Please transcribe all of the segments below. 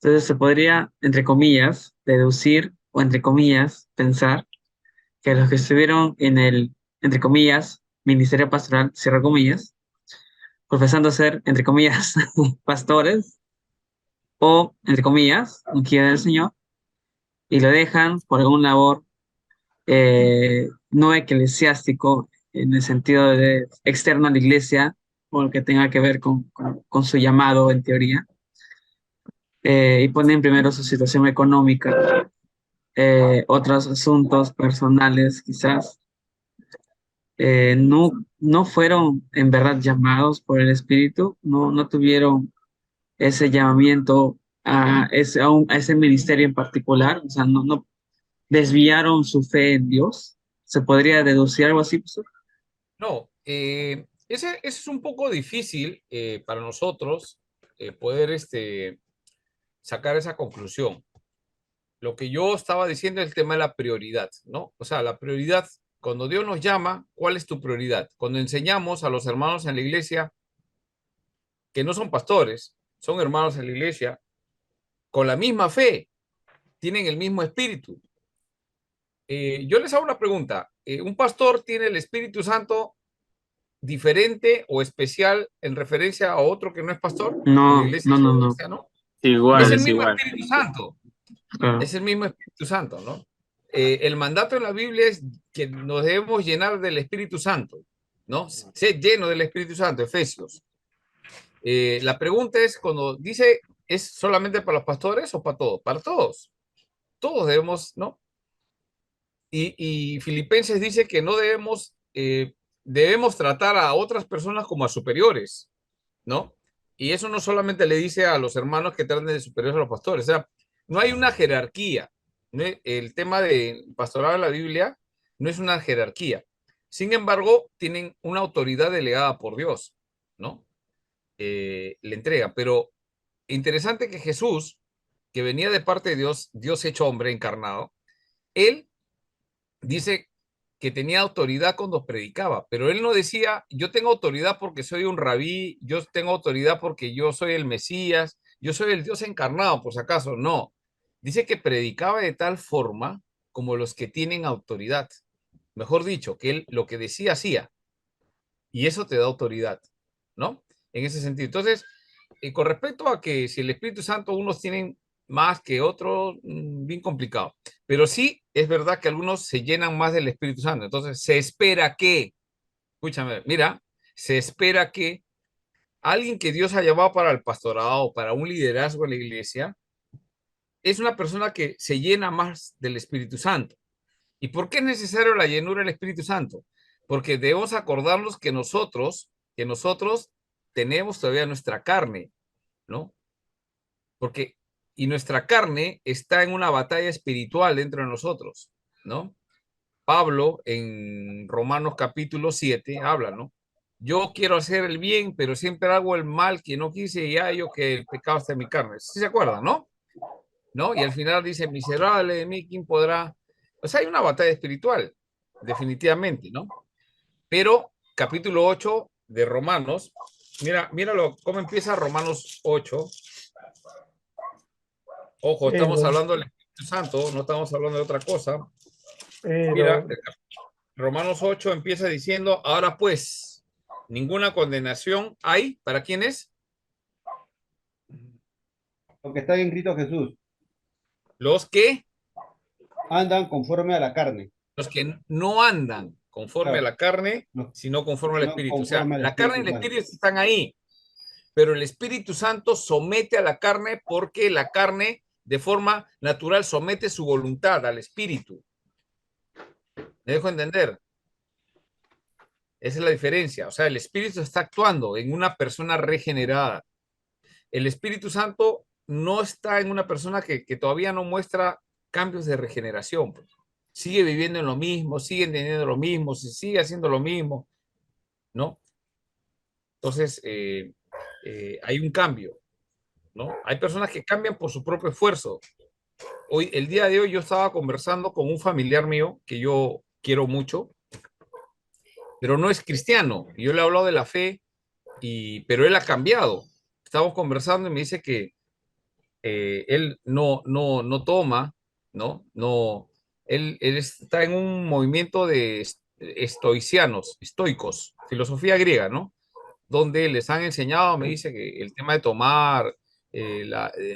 Entonces se podría, entre comillas, deducir o entre comillas, pensar que los que estuvieron en el, entre comillas, ministerio pastoral, cierro comillas, profesando ser, entre comillas, pastores o, entre comillas, ungidos del Señor, y lo dejan por alguna labor no eclesiástico en el sentido de externo a la iglesia o lo que tenga que ver con su llamado en teoría, y ponen primero su situación económica, otros asuntos personales quizás, no fueron en verdad llamados por el Espíritu, no tuvieron ese llamamiento a ese ministerio en particular, o sea, no desviaron su fe en Dios. ¿Se podría deducir algo así, pues? No, ese es un poco difícil para nosotros poder sacar esa conclusión. Lo que yo estaba diciendo es el tema de la prioridad, ¿no? O sea, la prioridad, cuando Dios nos llama, ¿cuál es tu prioridad? Cuando enseñamos a los hermanos en la iglesia que no son pastores, son hermanos en la iglesia, con la misma fe, tienen el mismo espíritu. Yo les hago una pregunta. ¿Un pastor tiene el Espíritu Santo diferente o especial en referencia a otro que no es pastor en la No, iglesia no, no, no. cristiana? Es Igual, el es mismo igual. Espíritu Santo, Claro. es el mismo Espíritu Santo, ¿no? El mandato en la Biblia es que nos debemos llenar del Espíritu Santo, ¿no? Ser lleno del Espíritu Santo, Efesios. La pregunta es, cuando dice, ¿es solamente para los pastores o para todos? Para todos. Todos debemos, ¿no? Y Filipenses dice que no debemos, debemos tratar a otras personas como a superiores, ¿no? Y eso no solamente le dice a los hermanos que traten de superiores a los pastores, o sea, no hay una jerarquía, ¿no? El tema de pastoral en la Biblia no es una jerarquía. Sin embargo, tienen una autoridad delegada por Dios, ¿no? Le entrega, pero interesante que Jesús, que venía de parte de Dios, Dios hecho hombre encarnado, él dice que tenía autoridad cuando predicaba, pero él no decía, yo tengo autoridad porque soy un rabí, yo tengo autoridad porque yo soy el Mesías, yo soy el Dios encarnado, por si acaso. No, dice que predicaba de tal forma como los que tienen autoridad. Mejor dicho, que él lo que decía hacía, y eso te da autoridad, ¿no? En ese sentido. Entonces, con respecto a que si el Espíritu Santo unos tienen más que otros, bien complicado. Pero sí es verdad que algunos se llenan más del Espíritu Santo. Entonces, se espera que, escúchame, mira, se espera que alguien que Dios ha llamado para el pastorado, para un liderazgo en la iglesia, es una persona que se llena más del Espíritu Santo. ¿Y por qué es necesario la llenura del Espíritu Santo? Porque debemos acordarnos que nosotros tenemos todavía nuestra carne, ¿no? Porque, y nuestra carne está en una batalla espiritual dentro de nosotros, ¿no? Pablo en Romanos capítulo 7 habla, ¿no? Yo quiero hacer el bien, pero siempre hago el mal que no quise y hallo que el pecado está en mi carne. ¿Sí se acuerdan, no? ¿No? Y al final dice, miserable de mí, ¿quién podrá? O sea, hay una batalla espiritual, definitivamente, ¿no? Pero capítulo 8 de Romanos, míralo cómo empieza Romanos 8. Ojo, estamos Pero, hablando del Espíritu Santo, no estamos hablando de otra cosa. Mira, pero, Romanos 8 empieza diciendo, ahora pues, ninguna condenación hay, ¿para quiénes? Lo que está en Cristo Jesús, Los que, andan conforme a la carne, los que no andan conforme a claro, la carne, no, sino conforme al sino Espíritu. O sea, conforme al la carne y Espíritu el Santo. Espíritu están ahí, pero el Espíritu Santo somete a la carne porque la carne de forma natural somete su voluntad al Espíritu. ¿Me dejo entender? Esa es la diferencia. O sea, el Espíritu está actuando en una persona regenerada. El Espíritu Santo no está en una persona que todavía no muestra cambios de regeneración. Sigue viviendo en lo mismo, sigue entendiendo lo mismo, se sigue haciendo lo mismo, ¿no? Entonces, hay un cambio, ¿no? Hay personas que cambian por su propio esfuerzo. El día de hoy yo estaba conversando con un familiar mío que yo quiero mucho, pero no es cristiano. Y yo le he hablado de la fe, pero él ha cambiado. Estamos conversando y me dice que él no toma, ¿no? No, él está en un movimiento de estoicianos, estoicos, filosofía griega, ¿no? Donde les han enseñado, me dice que el tema de tomar,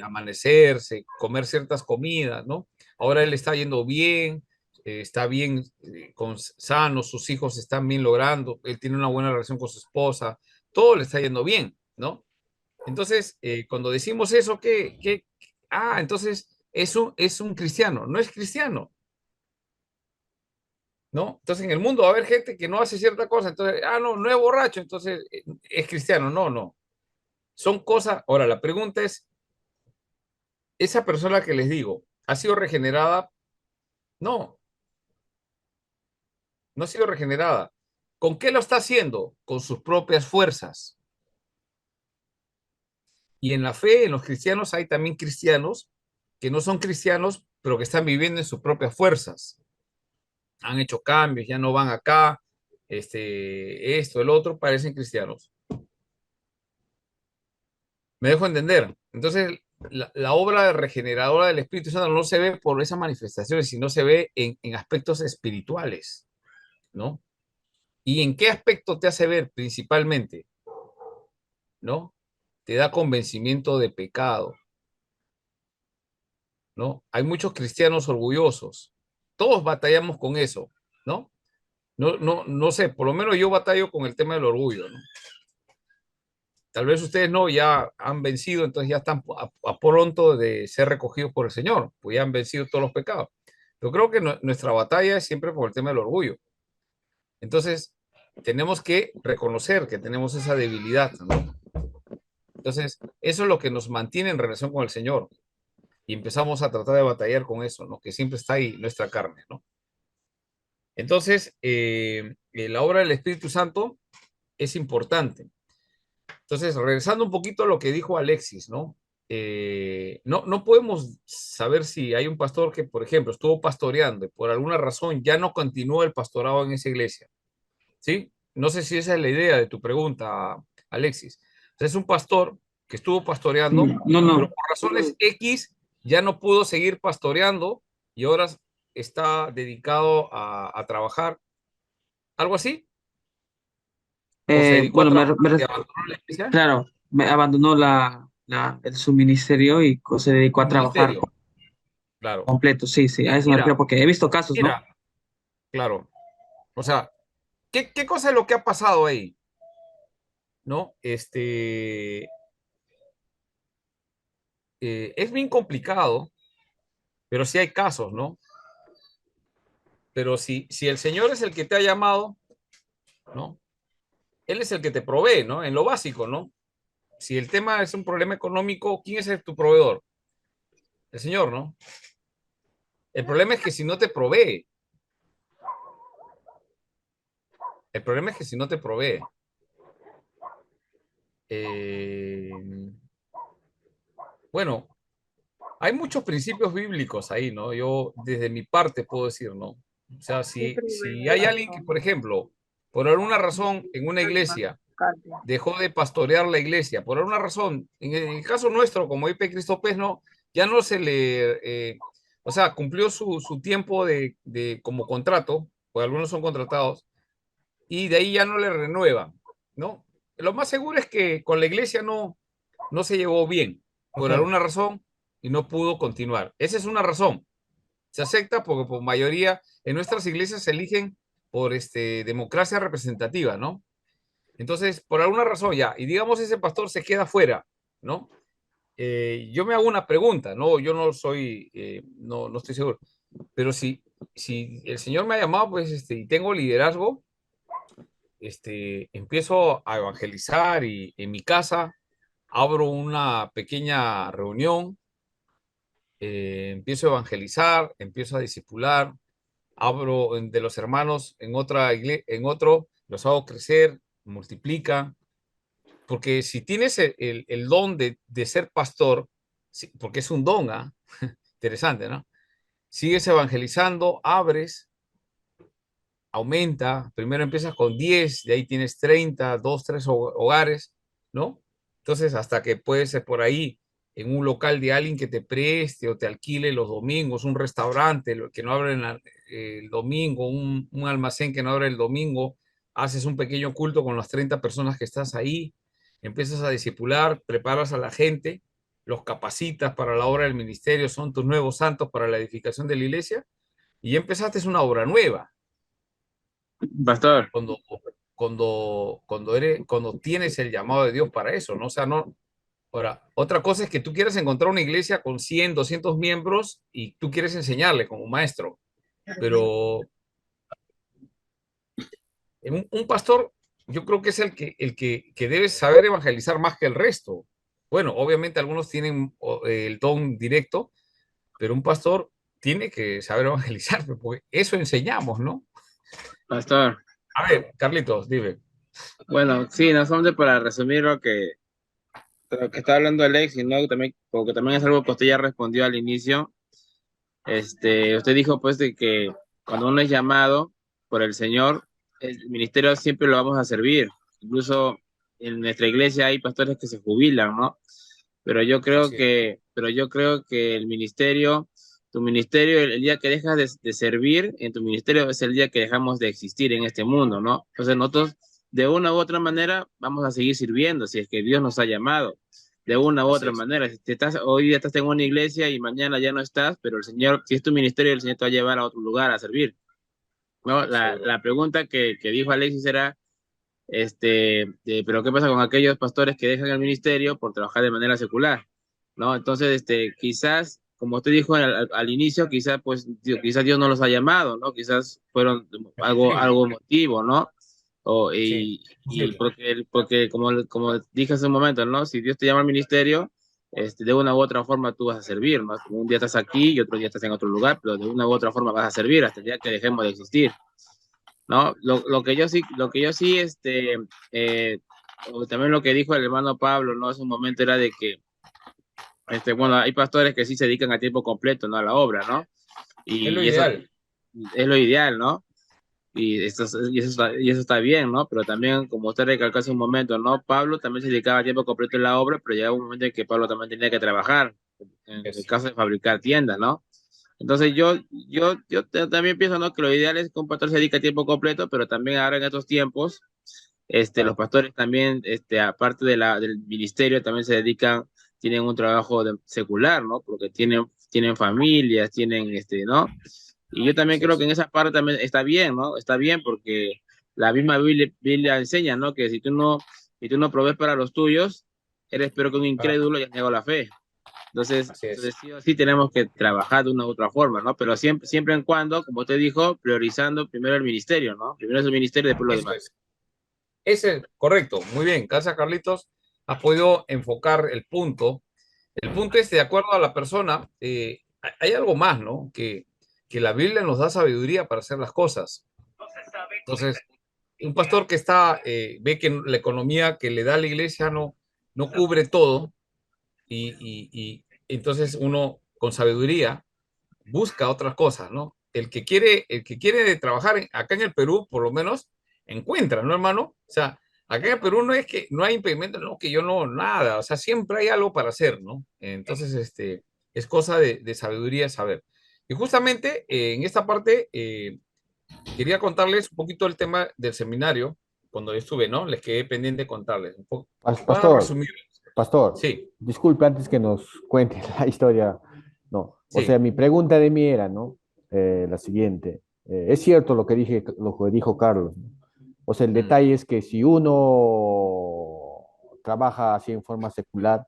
amanecerse, comer ciertas comidas, ¿no? Ahora él está yendo bien, está bien, sano, sus hijos están bien logrando, él tiene una buena relación con su esposa, todo le está yendo bien, ¿no? Entonces, cuando decimos eso, entonces es un cristiano, no es cristiano, ¿no? Entonces, en el mundo va a haber gente que no hace cierta cosa, entonces, no es borracho, entonces es cristiano, no. Son cosas. Ahora, la pregunta es, ¿esa persona que les digo ha sido regenerada? No, no ha sido regenerada. ¿Con qué lo está haciendo? Con sus propias fuerzas. Y en la fe, en los cristianos, hay también cristianos que no son cristianos, pero que están viviendo en sus propias fuerzas. Han hecho cambios, ya no van acá, esto, el otro, parecen cristianos. ¿Me dejo entender? Entonces, la obra regeneradora del Espíritu Santo no se ve por esas manifestaciones, sino se ve en aspectos espirituales, ¿no? ¿Y en qué aspecto te hace ver principalmente? ¿No? Te da convencimiento de pecado, ¿no? Hay muchos cristianos orgullosos. Todos batallamos con eso, ¿no? No sé, por lo menos yo batallo con el tema del orgullo, ¿no? Tal vez ustedes no, ya han vencido, entonces ya están a pronto de ser recogidos por el Señor, pues ya han vencido todos los pecados. Yo creo que nuestra batalla es siempre por el tema del orgullo. Entonces, tenemos que reconocer que tenemos esa debilidad, ¿no? Entonces, eso es lo que nos mantiene en relación con el Señor. Y empezamos a tratar de batallar con eso, ¿no? Que siempre está ahí nuestra carne, ¿no? Entonces, la obra del Espíritu Santo es importante. Entonces, regresando un poquito a lo que dijo Alexis, ¿no? No podemos saber si hay un pastor que, por ejemplo, estuvo pastoreando y por alguna razón ya no continuó el pastorado en esa iglesia, ¿sí? No sé si esa es la idea de tu pregunta, Alexis. O sea, es un pastor que estuvo pastoreando, No, pero no. por razones X ya no pudo seguir pastoreando y ahora está dedicado a trabajar. ¿Algo así? ¿O se dedicó a Bueno, trabajar y abandonó la iglesia? claro, me abandonó su ministerio y se dedicó a El trabajar ministerio, claro. completo. Sí, sí, a eso me refiero, Mira, porque he visto casos, ¿no? mira, claro. O sea, ¿qué cosa es lo que ha pasado ahí? ¿No? Es bien complicado, pero sí hay casos, ¿no? Pero si el Señor es el que te ha llamado, ¿no? Él es el que te provee, ¿no? En lo básico, ¿no? Si el tema es un problema económico, ¿quién es tu proveedor? El Señor, ¿no? El problema es que si no te provee, el problema es que si no te provee, eh, bueno, hay muchos principios bíblicos ahí, ¿no? Yo desde mi parte puedo decir, ¿no? O sea, si hay alguien que, por ejemplo, por alguna razón en una iglesia dejó de pastorear la iglesia, por alguna razón, en el caso nuestro, como IP Cristo Pez, no, ya no se le, o sea, cumplió su tiempo como contrato, o algunos son contratados, y de ahí ya no le renuevan, ¿no? Lo más seguro es que con la iglesia no se llevó bien, Ok, por alguna razón, y no pudo continuar. Esa es una razón. Se acepta porque por mayoría en nuestras iglesias se eligen por democracia representativa, ¿no? Entonces, por alguna razón ya, y digamos ese pastor se queda fuera, ¿no? Yo me hago una pregunta, ¿no? Yo no soy, no estoy seguro, pero si el Señor me ha llamado, pues, y tengo liderazgo, empiezo a evangelizar y en mi casa abro una pequeña reunión, empiezo a evangelizar, empiezo a discipular, abro de los hermanos en otra iglesia, en otro, los hago crecer, multiplican. Porque si tienes el don de ser pastor, porque es un don, ¿ah? Interesante, ¿no? Sigues evangelizando, abres, aumenta, primero empiezas con 10, de ahí tienes 30, 2, 3 hogares, ¿no? Entonces, hasta que puede ser por ahí en un local de alguien que te preste o te alquile los domingos, un restaurante que no abre el domingo, un almacén que no abre el domingo, haces un pequeño culto con las 30 personas que estás ahí, empiezas a discipular, preparas a la gente, los capacitas para la obra del ministerio, son tus nuevos santos para la edificación de la iglesia, y ya empezaste una obra nueva. Pastor, Cuando, cuando tienes el llamado de Dios para eso, ¿no? O sea, no. Ahora, otra cosa es que tú quieres encontrar una iglesia con 100, 200 miembros y tú quieres enseñarle como maestro, pero un pastor yo creo que es que debe saber evangelizar más que el resto. Bueno, obviamente algunos tienen el don directo, pero un pastor tiene que saber evangelizar, porque eso enseñamos, ¿no? pastor. A ver, Carlitos, dime. Bueno, sí, no solamente para resumir lo que está hablando Alex, sino también, porque también es algo que usted ya respondió al inicio. Usted dijo pues de que cuando uno es llamado por el Señor, el ministerio siempre lo vamos a servir. Incluso en nuestra iglesia hay pastores que se jubilan, ¿no? Así es. Pero yo creo que el ministerio, tu ministerio, el día que dejas de servir en tu ministerio es el día que dejamos de existir en este mundo, ¿no? Entonces nosotros de una u otra manera vamos a seguir sirviendo si es que Dios nos ha llamado. De una u Así otra es. manera, si hoy día estás en una iglesia y mañana ya no estás, pero el Señor, si es tu ministerio, el Señor te va a llevar a otro lugar a servir, ¿no? Seguro. La pregunta que dijo Alexis era, pero ¿qué pasa con aquellos pastores que dejan el ministerio por trabajar de manera secular? ¿No? Entonces, quizás, como usted dijo al inicio, quizás Dios no los ha llamado, ¿no? Quizás fueron Posible. algo emotivo, ¿no? Sí, Y posible. porque como dije hace un momento, ¿no? Si Dios te llama al ministerio, de una u otra forma tú vas a servir, ¿no? Un día estás aquí y otro día estás en otro lugar, pero de una u otra forma vas a servir hasta el día que dejemos de existir. ¿No? Lo que yo sí, o también lo que dijo el hermano Pablo, ¿no? Hace un momento era de que, bueno, hay pastores que sí se dedican a tiempo completo, ¿no? A la obra, ¿no? Es lo Y eso ideal. es lo ideal, ¿no? Y eso está bien, ¿no? Pero también, como usted recalcó hace un momento, ¿no? Pablo también se dedicaba a tiempo completo en la obra, pero llegaba un momento en que Pablo también tenía que trabajar, en el Es, caso de fabricar tiendas, ¿no? Entonces también pienso, ¿no? Que lo ideal es que un pastor se dedique a tiempo completo, pero también ahora en estos tiempos, los claro. pastores también, aparte del ministerio, también se dedican, tienen un trabajo secular, ¿no? Porque tienen familias, ¿no? Y yo también Así creo que es. en esa parte también está bien, ¿no? Está bien porque la misma Biblia enseña, ¿no? Que si tú no provees para los tuyos, eres peor que un Ah, incrédulo y has negado la fe. así es. Entonces sí o sí tenemos que trabajar de una u otra forma, ¿no? Pero siempre en cuando, como usted dijo, priorizando primero el ministerio, ¿no? Primero es el ministerio y después lo Eso demás. es. Ese es correcto. Muy bien. Gracias, Carlitos. Has podido enfocar el punto. El punto es, de acuerdo a la persona, hay algo más, ¿no? Que la Biblia nos da sabiduría para hacer las cosas. Entonces, un pastor que ve que la economía que le da la iglesia no cubre todo y entonces uno con sabiduría busca otras cosas, ¿no? El que quiere trabajar acá en el Perú, por lo menos, encuentra, ¿no, hermano? O sea, acá en el Perú no es que no hay impedimento, no, que yo no, nada, o sea, siempre hay algo para hacer, ¿no? Entonces, es cosa de sabiduría saber. Y justamente en esta parte quería contarles un poquito el tema del seminario, cuando yo estuve, ¿no? Les quedé pendiente de contarles un poco. Voy a Pastor, resumir. pastor, Sí, disculpe antes que nos cuente la historia. No, o sea, sí, mi pregunta de mí era, ¿no? La siguiente. Es cierto lo que dijo Carlos, ¿no? O sea, el mm, detalle es que si uno trabaja así en forma secular,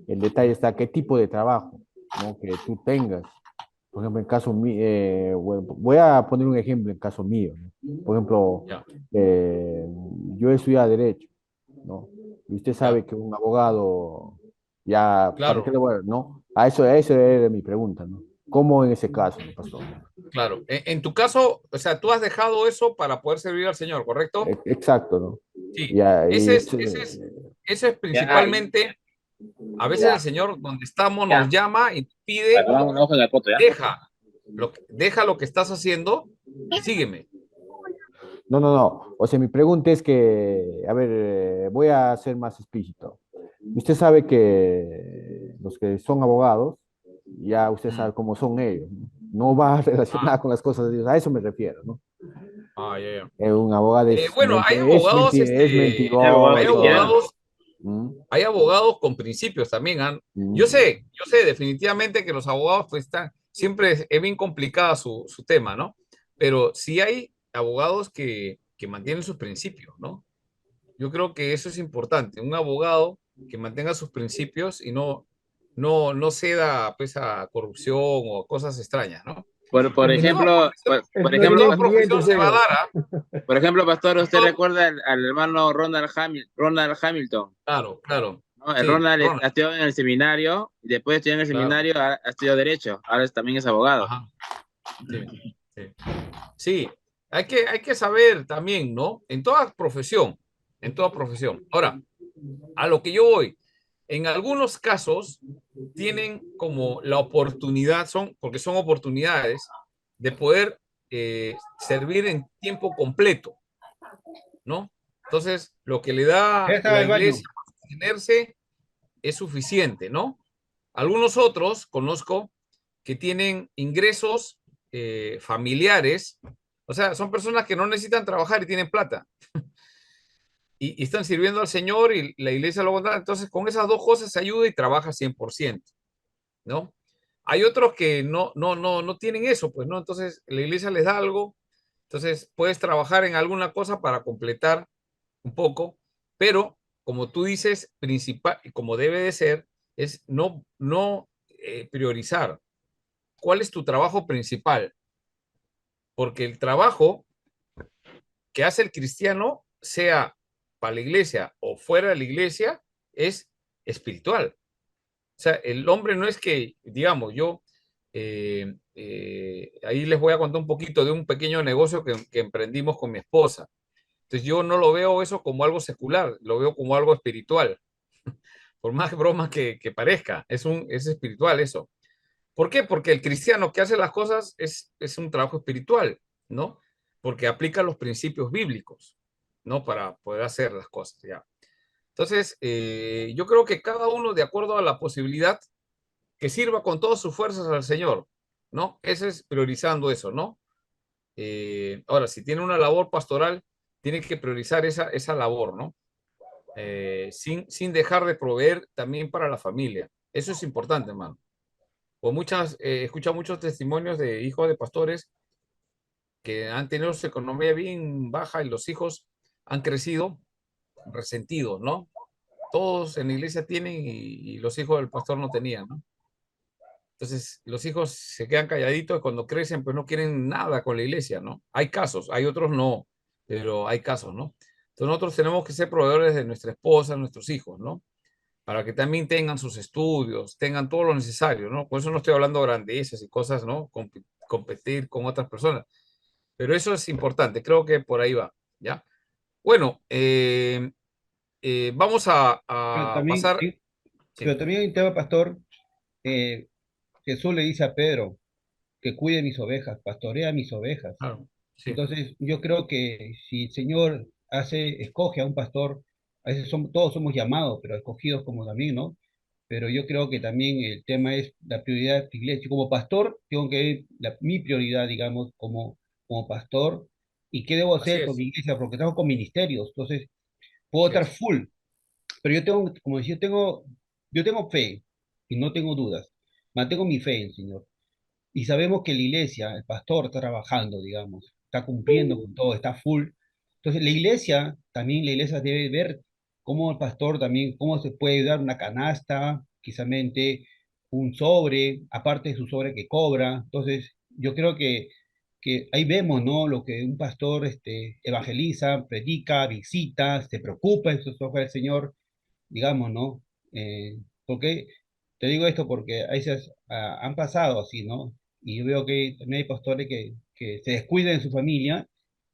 el detalle está qué tipo de trabajo, ¿no? Que tú tengas. Por ejemplo, en caso mío, voy a poner un ejemplo en caso mío, ¿no? Por ejemplo, ya, eh, yo he estudiado Derecho, ¿no? Y usted ya, sabe que un abogado, ya, ¿para qué claro. le voy a, no? A eso era mi pregunta, ¿no? ¿Cómo en ese caso, no, pastor? Claro, en tu caso, o sea, tú has dejado eso para poder servir al Señor, ¿correcto? Exacto, ¿no? Sí, Ya, y ese es, ese es, ese es Ya, principalmente, a veces el ya, Señor donde estamos nos ya. llama y pide, Perdón, una hoja en el poto, ¿ya? deja lo que estás haciendo y sígueme. no, no, no. O sea, mi pregunta es que, a ver, voy a ser más explícito. Usted sabe que los que son abogados, ya usted sabe cómo son ellos, ¿no? No va relacionada con las cosas de Dios, a eso me refiero, ¿no? Ya, ya. Un abogado Bueno, hay abogados, es Hay abogados hay mentiroso. cristianos. abogados, ¿Mm? hay abogados con principios también. Mm. Yo sé definitivamente que los abogados pues están, siempre es bien complicada su tema, ¿no? Pero sí hay abogados que mantienen sus principios, ¿no? Yo creo que eso es importante. Un abogado que mantenga sus principios y no ceda pues a corrupción o cosas extrañas, ¿no? Por Porque ejemplo, Es no ejemplo, toda cliente, profesión se va a señor. dar, ¿ah? por ejemplo, pastor, No ¿usted todo- recuerda al hermano Ronald Hamilton? Claro, claro. ¿No? El Sí, Ronald Ronald, estudió en el seminario, y después de estudiar en el claro. seminario ha estudiado Derecho, ahora también es abogado. Ajá. Sí, sí. Sí, hay que saber también, ¿no? En toda profesión, en toda profesión. Ahora, a lo que yo voy, en algunos casos tienen como la oportunidad, porque son oportunidades de poder servir en tiempo completo, ¿no? Entonces, lo que le Ya da estaba la el baño. iglesia para sostenerse es suficiente, ¿no? Algunos otros conozco que tienen ingresos familiares, o sea, son personas que no necesitan trabajar y tienen plata y están sirviendo al Señor y la iglesia lo da. Entonces, con esas dos cosas se ayuda y trabaja 100%, ¿no? Hay otros que no tienen eso, pues, ¿no? Entonces, la iglesia les da algo, entonces puedes trabajar en alguna cosa para completar un poco, pero como tú dices, principal, como debe de ser, es no priorizar. ¿Cuál es tu trabajo principal? Porque el trabajo que hace el cristiano, sea para la iglesia o fuera de la iglesia, es espiritual. O sea, el hombre no es que, digamos, ahí les voy a contar un poquito de un pequeño negocio que emprendimos con mi esposa. Entonces yo no lo veo eso como algo secular, lo veo como algo espiritual. Por más broma que parezca, es espiritual eso. ¿Por qué? Porque el cristiano que hace las cosas es un trabajo espiritual, ¿no? Porque aplica los principios bíblicos, ¿no? Para poder hacer las cosas, ¿ya? Entonces, yo creo que cada uno, de acuerdo a la posibilidad, que sirva con todas sus fuerzas al Señor, ¿no? Ese es priorizando eso, ¿no? Ahora, si tiene una labor pastoral, tiene que priorizar esa labor, ¿no? Sin dejar de proveer también para la familia. Eso es importante, hermano. He escuchado muchos testimonios de hijos de pastores que han tenido su economía bien baja y los hijos han crecido resentidos, ¿no? Todos en la iglesia tienen y los hijos del pastor no tenían, ¿no? Entonces, los hijos se quedan calladitos y cuando crecen, pues no quieren nada con la iglesia, ¿no? Hay casos, hay otros no, pero hay casos, ¿no? Entonces, nosotros tenemos que ser proveedores de nuestra esposa, nuestros hijos, ¿no? Para que también tengan sus estudios, tengan todo lo necesario, ¿no? Por eso no estoy hablando de grandezas y cosas, ¿no? Competir con otras personas. Pero eso es importante, creo que por ahí va, ¿ya? Bueno, vamos Pero a también, pasar. Sí, pero también hay un tema, pastor. eh, Jesús le dice a Pedro que cuide mis ovejas, pastorea mis ovejas. claro, sí, Entonces, yo creo que si el Señor escoge a un pastor, a veces todos somos llamados, pero escogidos como también, ¿no? Pero yo creo que también el tema es la prioridad de la iglesia. Como pastor, tengo que ver mi prioridad, digamos, como pastor, y qué debo así hacer con es. mi iglesia, porque trabajo con ministerios, entonces puedo Así estar es. full, pero yo tengo, como decía, yo tengo fe y no tengo dudas. Mantengo mi fe en el Señor. Y sabemos que la iglesia, el pastor está trabajando, digamos, está cumpliendo con todo, está full. Entonces, la iglesia debe ver cómo el pastor también, cómo se puede dar una canasta, quizás un sobre, aparte de su sobre que cobra. Entonces, yo creo que ahí vemos, ¿no? Lo que un pastor evangeliza, predica, visita, se preocupa en sus ojos del Señor, digamos, ¿no? Porque te digo esto porque a veces han pasado así, ¿no? Y yo veo que también hay pastores que se descuidan de su familia,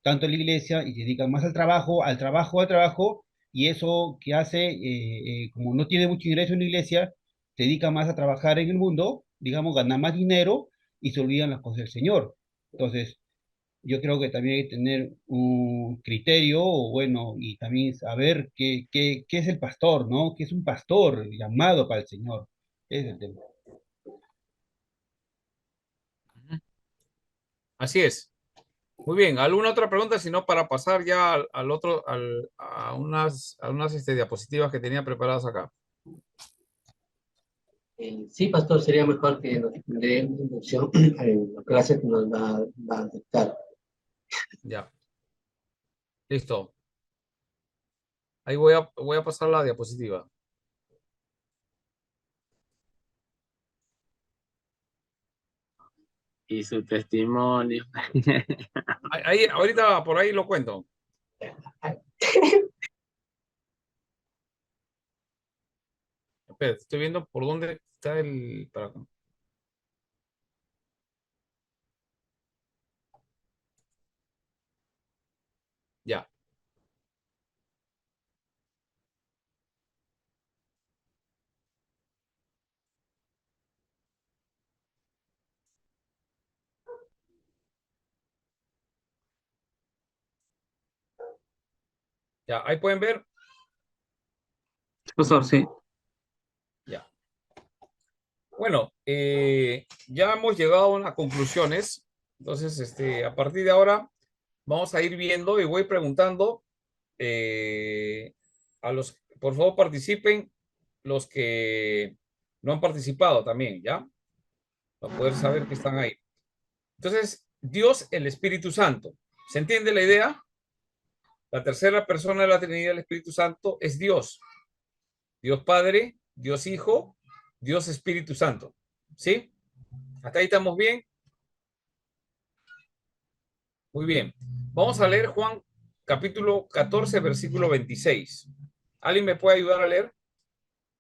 tanto en la iglesia, y se dedican más al trabajo, al trabajo, al trabajo, y eso que hace, como no tiene mucho ingreso en la iglesia, se dedica más a trabajar en el mundo, digamos, gana más dinero y se olvidan las cosas del Señor. Entonces, yo creo que también hay que tener un criterio, o bueno, y también saber qué es el pastor, ¿no? ¿Qué es un pastor llamado para el Señor? Ese es el tema. Así es. Muy bien, ¿alguna otra pregunta? Si no, para pasar ya al otro, a unas diapositivas que tenía preparadas acá. Sí, pastor, sería mejor que nos dé una introducción en la clase que nos va a dictar. Ya. Listo. Ahí voy a pasar la diapositiva. Y su testimonio. Ahí, ahorita por ahí lo cuento. Espera, estoy viendo por dónde está el... para acá. Ya. Ya, ahí pueden ver. Profesor, sí. Ya. Bueno, ya hemos llegado a unas conclusiones. Entonces, a partir de ahora vamos a ir viendo y voy preguntando a los, por favor, participen los que no han participado también, ¿ya? Para poder saber que están ahí. Entonces, Dios, el Espíritu Santo. ¿Se entiende la idea? La tercera persona de la Trinidad del Espíritu Santo es Dios. Dios Padre, Dios Hijo, Dios Espíritu Santo. ¿Sí? ¿Hasta ahí estamos bien? Muy bien. Vamos a leer Juan capítulo 14, versículo 26. ¿Alguien me puede ayudar a leer?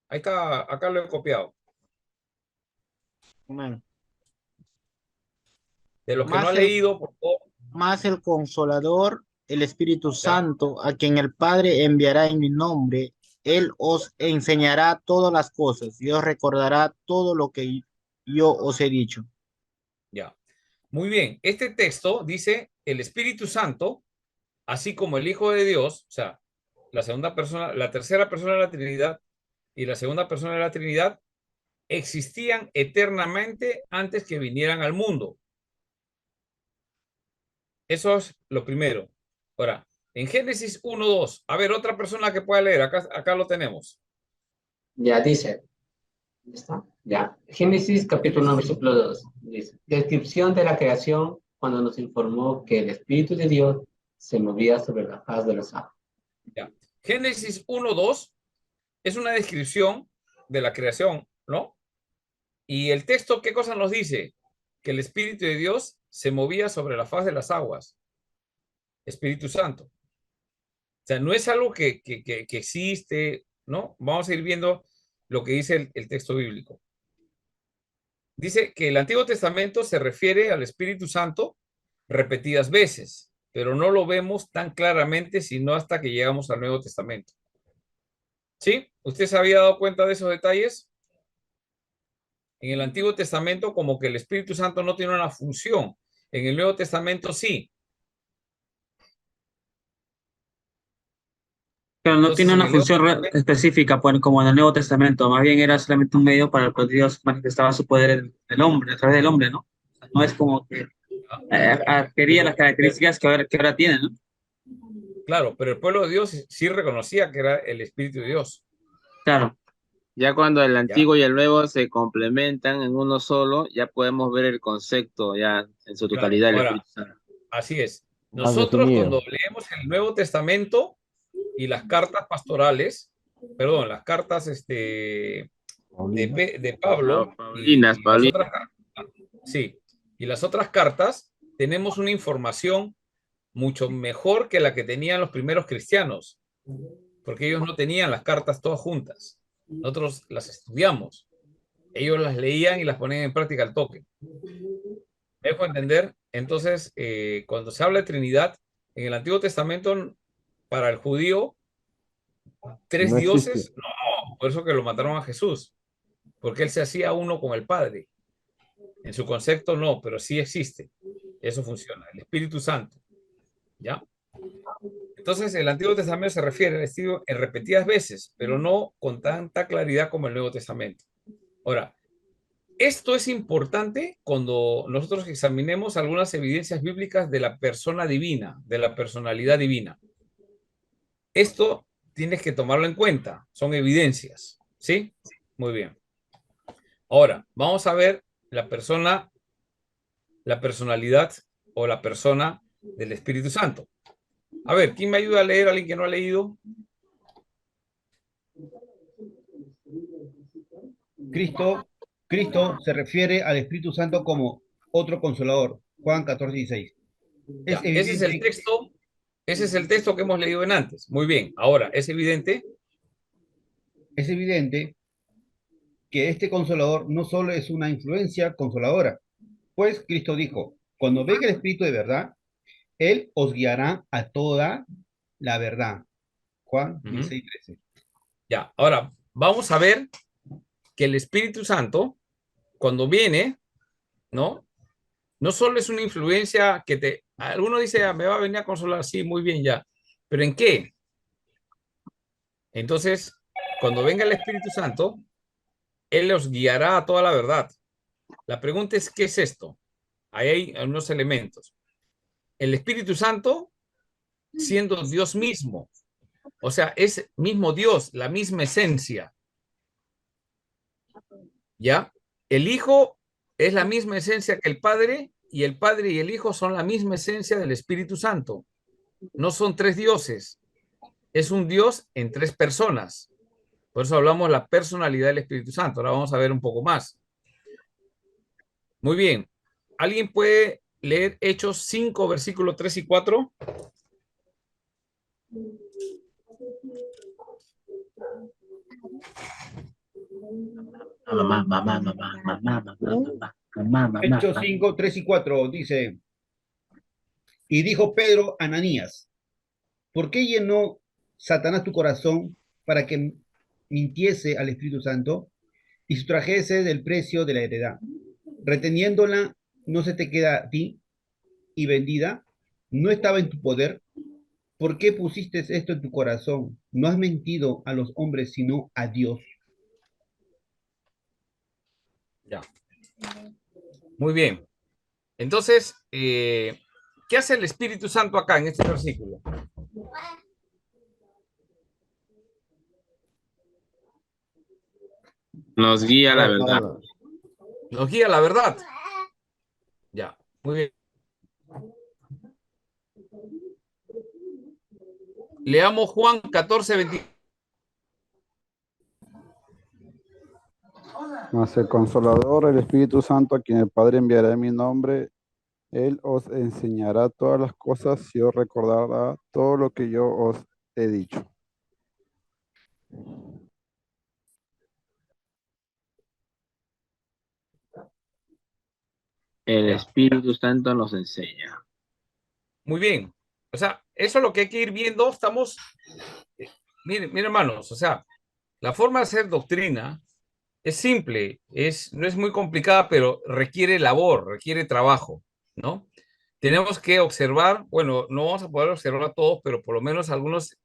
Ahí está, acá lo he copiado. Amén. De los que no Más han el, leído, por favor. más el Consolador, el Espíritu Ya, Santo, a quien el Padre enviará en mi nombre, Él os enseñará todas las cosas y os recordará todo lo que yo os he dicho. ya. Muy bien. Este texto dice el Espíritu Santo, así como el Hijo de Dios, o sea, la segunda persona, la tercera persona de la Trinidad y la segunda persona de la Trinidad existían eternamente antes que vinieran al mundo. Eso es lo primero. Ahora, en Génesis 1:2, a ver, otra persona que pueda leer, acá lo tenemos. Ya dice, ¿dónde está? Ya, Génesis capítulo 1, Génesis 1. versículo 2. Dice, descripción de la creación cuando nos informó que el Espíritu de Dios se movía sobre la faz de las aguas. Ya. Génesis 1:2 es una descripción de la creación, ¿no? Y el texto, ¿qué cosa nos dice? Que el Espíritu de Dios se movía sobre la faz de las aguas. Espíritu Santo. O sea, no es algo que existe, ¿no? Vamos a ir viendo lo que dice el texto bíblico. Dice que el Antiguo Testamento se refiere al Espíritu Santo repetidas veces, pero no lo vemos tan claramente sino hasta que llegamos al Nuevo Testamento. ¿Sí? ¿Usted se había dado cuenta de esos detalles? En el Antiguo Testamento como que el Espíritu Santo no tiene una función. En el Nuevo Testamento sí. Pero no Entonces, tiene en una el Nuevo función Testamento, específica, pues, como en el Nuevo Testamento. Más bien era solamente un medio para el cual Dios manifestaba su poder en el hombre, a través del hombre, ¿no? No es como que adquiría las pero, características que ahora tiene, ¿no? claro, pero el pueblo de Dios sí reconocía que era el Espíritu de Dios. Claro. Ya cuando el ¿Ya? antiguo y el nuevo se complementan en uno solo, ya podemos ver el concepto ya en su Claro. totalidad del Ahora, Espíritu Santo. así es. Más Nosotros cuando definido. leemos el Nuevo Testamento y las cartas pastorales, perdón, las cartas Paulino. de Pablo Paulinas, y las Paulinas. otras, sí, y las otras cartas, tenemos una información mucho mejor que la que tenían los primeros cristianos, porque ellos no tenían las cartas todas juntas. Nosotros las estudiamos. Ellos las leían y las ponían en práctica al toque. ¿Me dejo entender? Entonces, cuando se habla de Trinidad, en el Antiguo Testamento, para el judío, tres No existe. dioses, no, por eso que lo mataron a Jesús, porque él se hacía uno con el Padre. En su concepto no, pero sí existe. Eso funciona. El Espíritu Santo. ¿Ya? Entonces, el Antiguo Testamento se refiere al estilo en repetidas veces, pero no con tanta claridad como el Nuevo Testamento. Ahora, esto es importante cuando nosotros examinemos algunas evidencias bíblicas de la persona divina, de la personalidad divina. Esto tienes que tomarlo en cuenta, son evidencias, ¿sí? Muy bien. Ahora, vamos a ver la persona, la personalidad o la persona del Espíritu Santo. A ver, ¿quién me ayuda a leer? ¿Alguien que no ha leído? Cristo se refiere al Espíritu Santo como otro consolador. Juan 14:16. Es Ya, ese es el evidente, texto, ese es el texto que hemos leído en antes. Muy bien. Ahora, es evidente. es evidente que este consolador no solo es una influencia consoladora, pues Cristo dijo, cuando venga el Espíritu de verdad, Él os guiará a toda la verdad. Juan Ujú. 16:13. Ya, ahora vamos a ver que el Espíritu Santo, cuando viene, ¿no? No solo es una influencia que te... Alguno dice, "Ah, me va a venir a consolar", sí, muy bien ya. ¿Pero en qué? Entonces, cuando venga el Espíritu Santo, Él los guiará a toda la verdad. La pregunta es, ¿qué es esto? Ahí hay unos elementos. El Espíritu Santo, siendo Dios mismo, o sea, es mismo Dios, la misma esencia, ¿ya? El Hijo es la misma esencia que el Padre, y el Padre y el Hijo son la misma esencia del Espíritu Santo. No son tres dioses, es un Dios en tres personas. Por eso hablamos de la personalidad del Espíritu Santo. Ahora vamos a ver un poco más. Muy bien. ¿Alguien puede leer Hechos 5, versículos 3 y 4? Mamá, mamá, mamá, mamá, mamá, mamá, mamá, mamá, Hechos 5:3 y 4 dice, y dijo Pedro a Ananías, ¿por qué llenó Satanás tu corazón para que mintiese al Espíritu Santo y sustrajese del precio de la heredad? Reteniéndola, no se te queda a ti y vendida, no estaba en tu poder. ¿Por qué pusiste esto en tu corazón? No has mentido a los hombres, sino a Dios. Ya. Muy bien. Entonces, ¿qué hace el Espíritu Santo acá en este versículo? Nos guía a la verdad. Nos guía a la verdad. Ya. Muy bien. Leamos Juan 14:20. Mas el Consolador, el Espíritu Santo, a quien el Padre enviará en mi nombre, Él os enseñará todas las cosas y os recordará todo lo que yo os he dicho. El Espíritu Santo nos enseña. Muy bien. O sea, eso es lo que hay que ir viendo. Estamos, miren, hermanos, o sea, la forma de hacer doctrina es simple, no es muy complicada, pero requiere labor, requiere trabajo, ¿no? Tenemos que observar, bueno, no vamos a poder observar todos, pero por lo menos algunos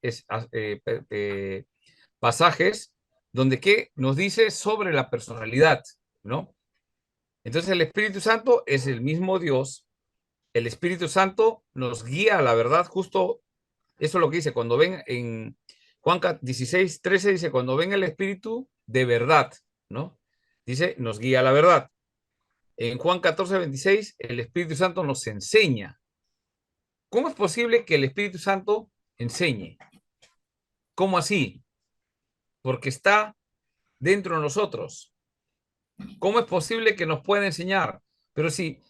pasajes donde ¿qué nos dice sobre la personalidad, ¿no? Entonces el Espíritu Santo es el mismo Dios, el Espíritu Santo nos guía a la verdad, justo eso es lo que dice, cuando ven en Juan 16:13 dice, cuando ven el Espíritu de verdad, ¿no? Dice, nos guía a la verdad. En Juan 14:26, el Espíritu Santo nos enseña. ¿Cómo es posible que el Espíritu Santo enseñe? ¿Cómo así? Porque está dentro de nosotros. ¿Cómo es posible que nos pueda enseñar? Pero si,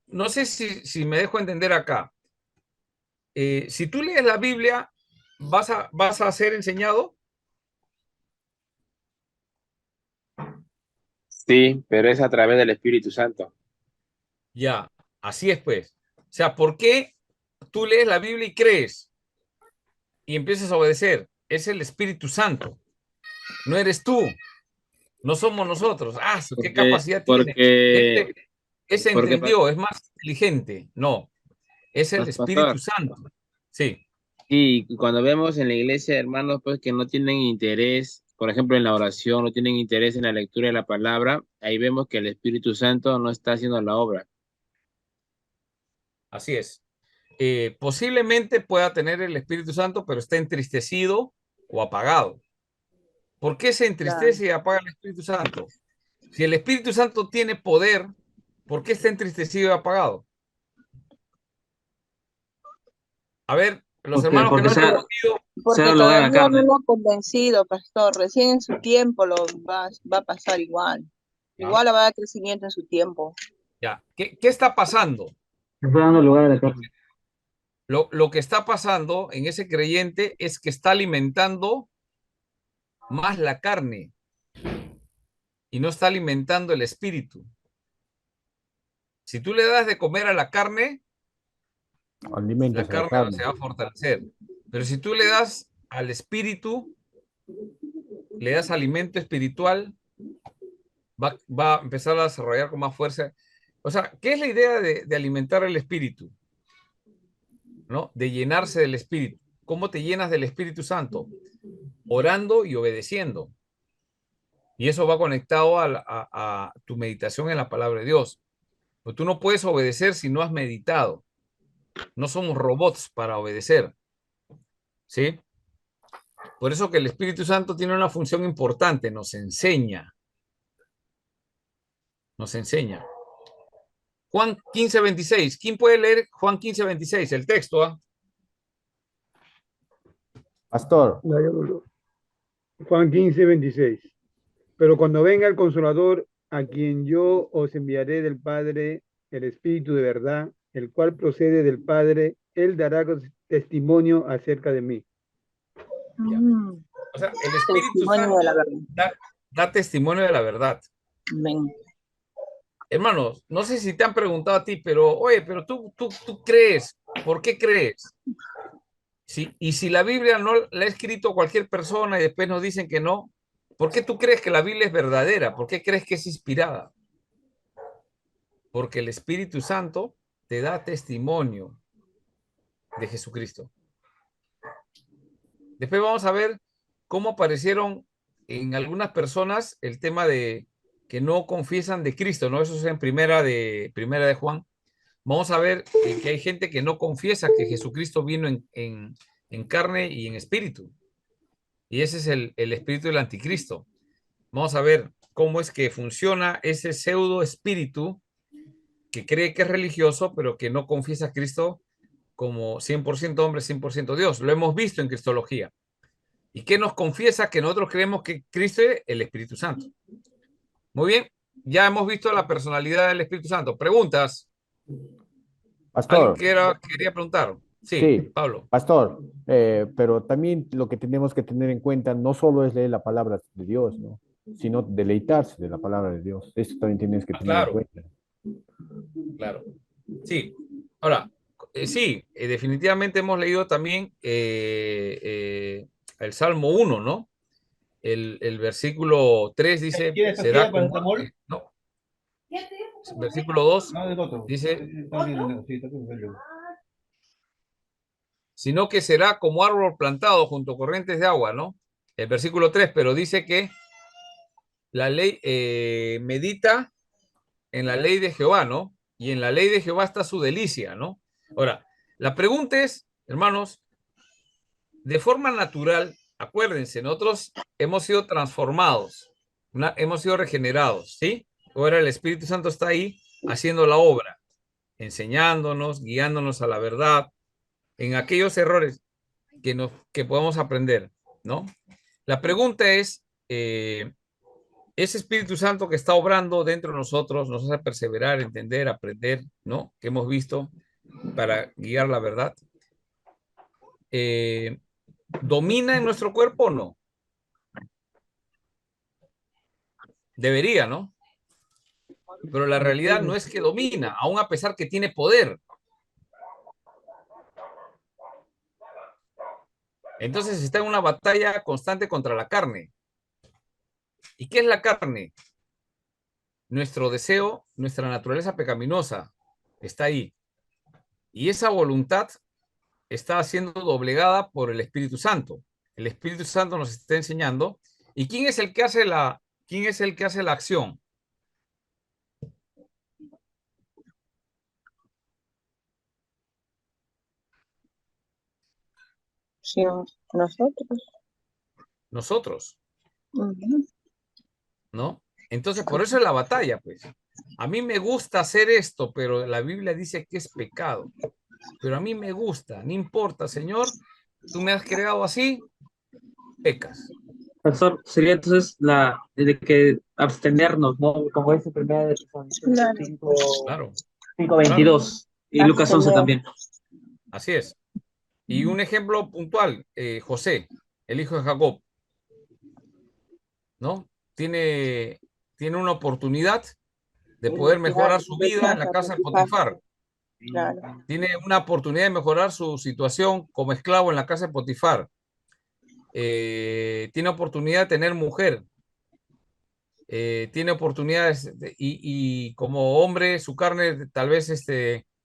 no sé si me dejo entender acá. Si tú lees la Biblia, ¿vas a ser enseñado? Sí, pero es a través del Espíritu Santo. Ya, así es pues. O sea, ¿por qué tú lees la Biblia y crees y empiezas a obedecer? Es el Espíritu Santo. No eres tú, no somos nosotros. Ah, ¿qué Porque, capacidad tiene? porque, Ese porque, entendió, es más inteligente. No, es el Espíritu pastor, Santo. Sí, y cuando vemos en la iglesia hermanos pues que no tienen interés por ejemplo, en la oración, no tienen interés en la lectura de la palabra, ahí vemos que el Espíritu Santo no está haciendo la obra. Así es. Posiblemente pueda tener el Espíritu Santo, pero está entristecido o apagado. ¿Por qué se entristece y apaga el Espíritu Santo? Si el Espíritu Santo tiene poder, ¿por qué está entristecido y apagado? A ver, los Porque, hermanos que porque no han se ha, respondido, se ha Porque dado lugar a la todavía no carne. lo ha convencido, pastor. Recién en su tiempo va a pasar igual. ¿ya? Igual va a dar crecimiento en su tiempo. ¿Ya? ¿Qué está pasando? Se está dando lugar a la carne. Lo que está pasando en ese creyente es que está alimentando más la carne y no está alimentando el espíritu. Si tú le das de comer a la carne se va a fortalecer. Pero si tú le das al espíritu, le das alimento espiritual, va a empezar a desarrollar con más fuerza. O sea, ¿qué es la idea de alimentar el espíritu? ¿No? De llenarse del espíritu. ¿Cómo te llenas del Espíritu Santo? Orando y obedeciendo. Y eso va conectado a tu meditación en la palabra de Dios. Pues tú no puedes obedecer si no has meditado. No somos robots para obedecer. ¿Sí? Por eso que el Espíritu Santo tiene una función importante, nos enseña. Nos enseña. Juan 15:26. ¿Quién puede leer Juan 15:26? El texto, ¿ah? Pastor. Juan 15:26. Pero cuando venga el Consolador, a quien yo os enviaré del Padre, el Espíritu de verdad, el cual procede del Padre, él dará testimonio acerca de mí. O sea, el Espíritu Testimonio Santo de la verdad. da testimonio de la verdad. Amén. Hermanos, no sé si te han preguntado a ti, pero oye, pero tú crees, ¿por qué crees? Sí, y si la Biblia no la ha escrito cualquier persona y después nos dicen que no, ¿por qué tú crees que la Biblia es verdadera? ¿Por qué crees que es inspirada? Porque el Espíritu Santo te da testimonio de Jesucristo. Después vamos a ver cómo aparecieron en algunas personas el tema de que no confiesan de Cristo, ¿no? Eso es en primera de Juan. Vamos a ver que hay gente que no confiesa que Jesucristo vino en carne y en espíritu. Y ese es el espíritu del anticristo. Vamos a ver cómo es que funciona ese pseudo espíritu que cree que es religioso, pero que no confiesa a Cristo como 100% hombre, 100% Dios. Lo hemos visto en Cristología. ¿Y qué nos confiesa? Que nosotros creemos que Cristo es el Espíritu Santo. Muy bien, ya hemos visto la personalidad del Espíritu Santo. ¿Preguntas? Pastor. ¿Alguien quería preguntar? Sí, Pablo. Pastor, pero también lo que tenemos que tener en cuenta no solo es leer la palabra de Dios, ¿no? Sino deleitarse de la palabra de Dios. Esto también tienes que tener en cuenta. Claro. Sí. Ahora, sí, definitivamente hemos leído también el Salmo 1, ¿no? El versículo 3 dice, será como... No. Versículo 2 dice, sino que será como árbol plantado junto a corrientes de agua, ¿no? El versículo 3, pero dice que la ley medita en la ley de Jehová, ¿no? Y en la ley de Jehová está su delicia, ¿no? Ahora, la pregunta es, hermanos, de forma natural, acuérdense, nosotros hemos sido transformados, hemos sido regenerados, ¿sí? Ahora el Espíritu Santo está ahí haciendo la obra, enseñándonos, guiándonos a la verdad, en aquellos errores que podemos aprender, ¿no? La pregunta es, ese Espíritu Santo que está obrando dentro de nosotros nos hace perseverar, entender, aprender, ¿no? Que hemos visto para guiar la verdad. ¿Domina en nuestro cuerpo o no? Debería, ¿no? Pero la realidad no es que domina, aun a pesar que tiene poder. Entonces está en una batalla constante contra la carne. ¿Y qué es la carne? Nuestro deseo, nuestra naturaleza pecaminosa está ahí. Y esa voluntad está siendo doblegada por el Espíritu Santo. El Espíritu Santo nos está enseñando ¿Y quién es el que hace la acción? Sí, nosotros. Nosotros, Ujú. ¿no? Entonces, por eso es la batalla, pues. A mí me gusta hacer esto, pero la Biblia dice que es pecado. Pero a mí me gusta, no importa, Señor, tú me has creado así, pecas. Pastor, sería entonces la de que abstenernos, ¿no? Como dice primera de Tesalonicenses Claro, 5, Claro, claro, 5:22 y Lucas 11 abstener. también. así es. Y un ejemplo puntual, José, el hijo de Jacob, ¿no? Tiene una oportunidad de poder Claro, mejorar su vida en la rechaza casa de participar. Potifar. Claro. Tiene una oportunidad de mejorar su situación como esclavo en la casa de Potifar. Tiene oportunidad de tener mujer. Tiene oportunidades y como hombre su carne tal vez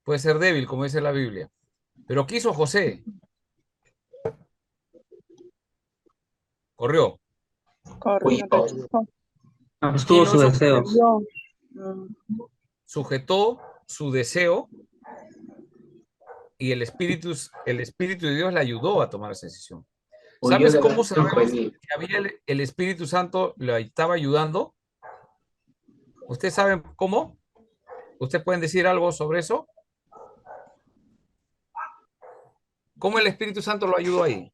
puede ser débil, como dice la Biblia. Pero ¿qué hizo José? Corrió. Corrió, Huyó. rechazó. ¿Quién Abstuvo lo sus hizo correr? deseos. Huyó. Mm, Sujetó su deseo y el Espíritu de Dios le ayudó a tomar esa decisión. Huyó ¿Sabes de la cómo acción sabemos juvenil. que había el Espíritu Santo le estaba ayudando? ¿Ustedes saben cómo? ¿Ustedes pueden decir algo sobre eso? ¿Cómo el Espíritu Santo lo ayudó ahí?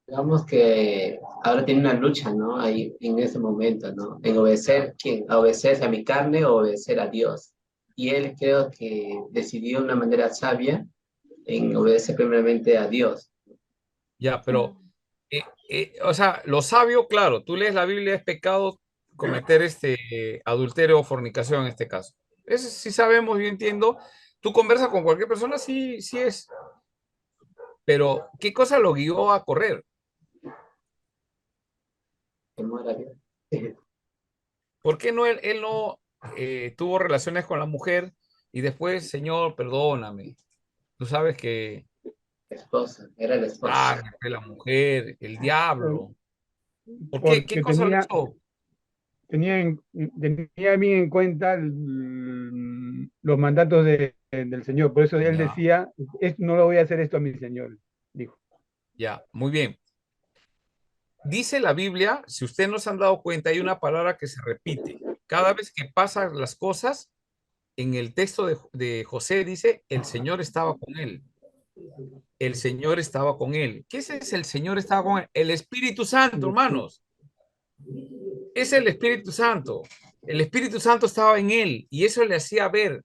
Digamos que ahora tiene una lucha, ¿no? Ahí en ese momento, ¿no? En obedecer, ¿quién? ¿A obedecer a mi carne o obedecer a Dios? Y él creo que decidió de una manera sabia en obedecer primeramente a Dios. Ya, pero, o sea, lo sabio, claro, tú lees la Biblia, es pecado cometer adulterio o fornicación en este caso. Eso sí sabemos, yo entiendo. Tú conversas con cualquier persona, sí, sí es. Pero, ¿qué cosa lo guió a correr? Temor a Dios. ¿Por qué no él no tuvo relaciones con la mujer y después, Señor, perdóname? Tú sabes que Esposa, era la esposa. carne fue la mujer, el diablo. ¿Por qué? ¿Qué Porque cosa lo hizo? tenía bien en cuenta los mandatos del Señor. Por eso él Ya, decía, no lo voy a hacer esto a mi Señor, dijo. ya, muy bien. Dice la Biblia, si ustedes no se han dado cuenta, hay una palabra que se repite. Cada vez que pasan las cosas, en el texto de José dice, el Señor estaba con él. El Señor estaba con él. ¿Qué es el Señor estaba con él? El Espíritu Santo, hermanos. Es el Espíritu Santo. El Espíritu Santo estaba en él y eso le hacía ver.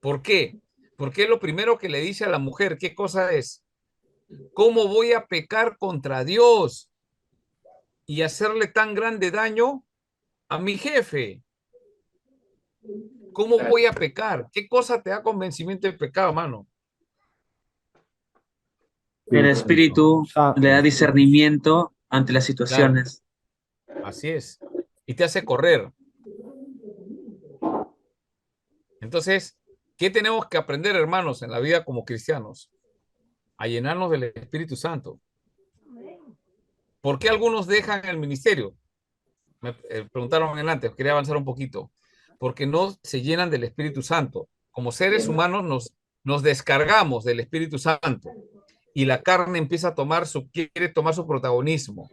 ¿Por qué? Porque lo primero que le dice a la mujer, ¿qué cosa es? ¿Cómo voy a pecar contra Dios y hacerle tan grande daño a mi jefe? ¿Cómo voy a pecar? ¿Qué cosa te da convencimiento de pecado, mano? El Espíritu le da Espíritu. discernimiento ante las Claro, situaciones. así es. Y te hace correr. Entonces, ¿qué tenemos que aprender, hermanos, en la vida como cristianos? A llenarnos del Espíritu Santo. ¿Por qué algunos dejan el ministerio? Me preguntaron antes, quería avanzar un poquito. Porque no se llenan del Espíritu Santo. Como seres humanos nos descargamos del Espíritu Santo y la carne empieza a quiere tomar su protagonismo.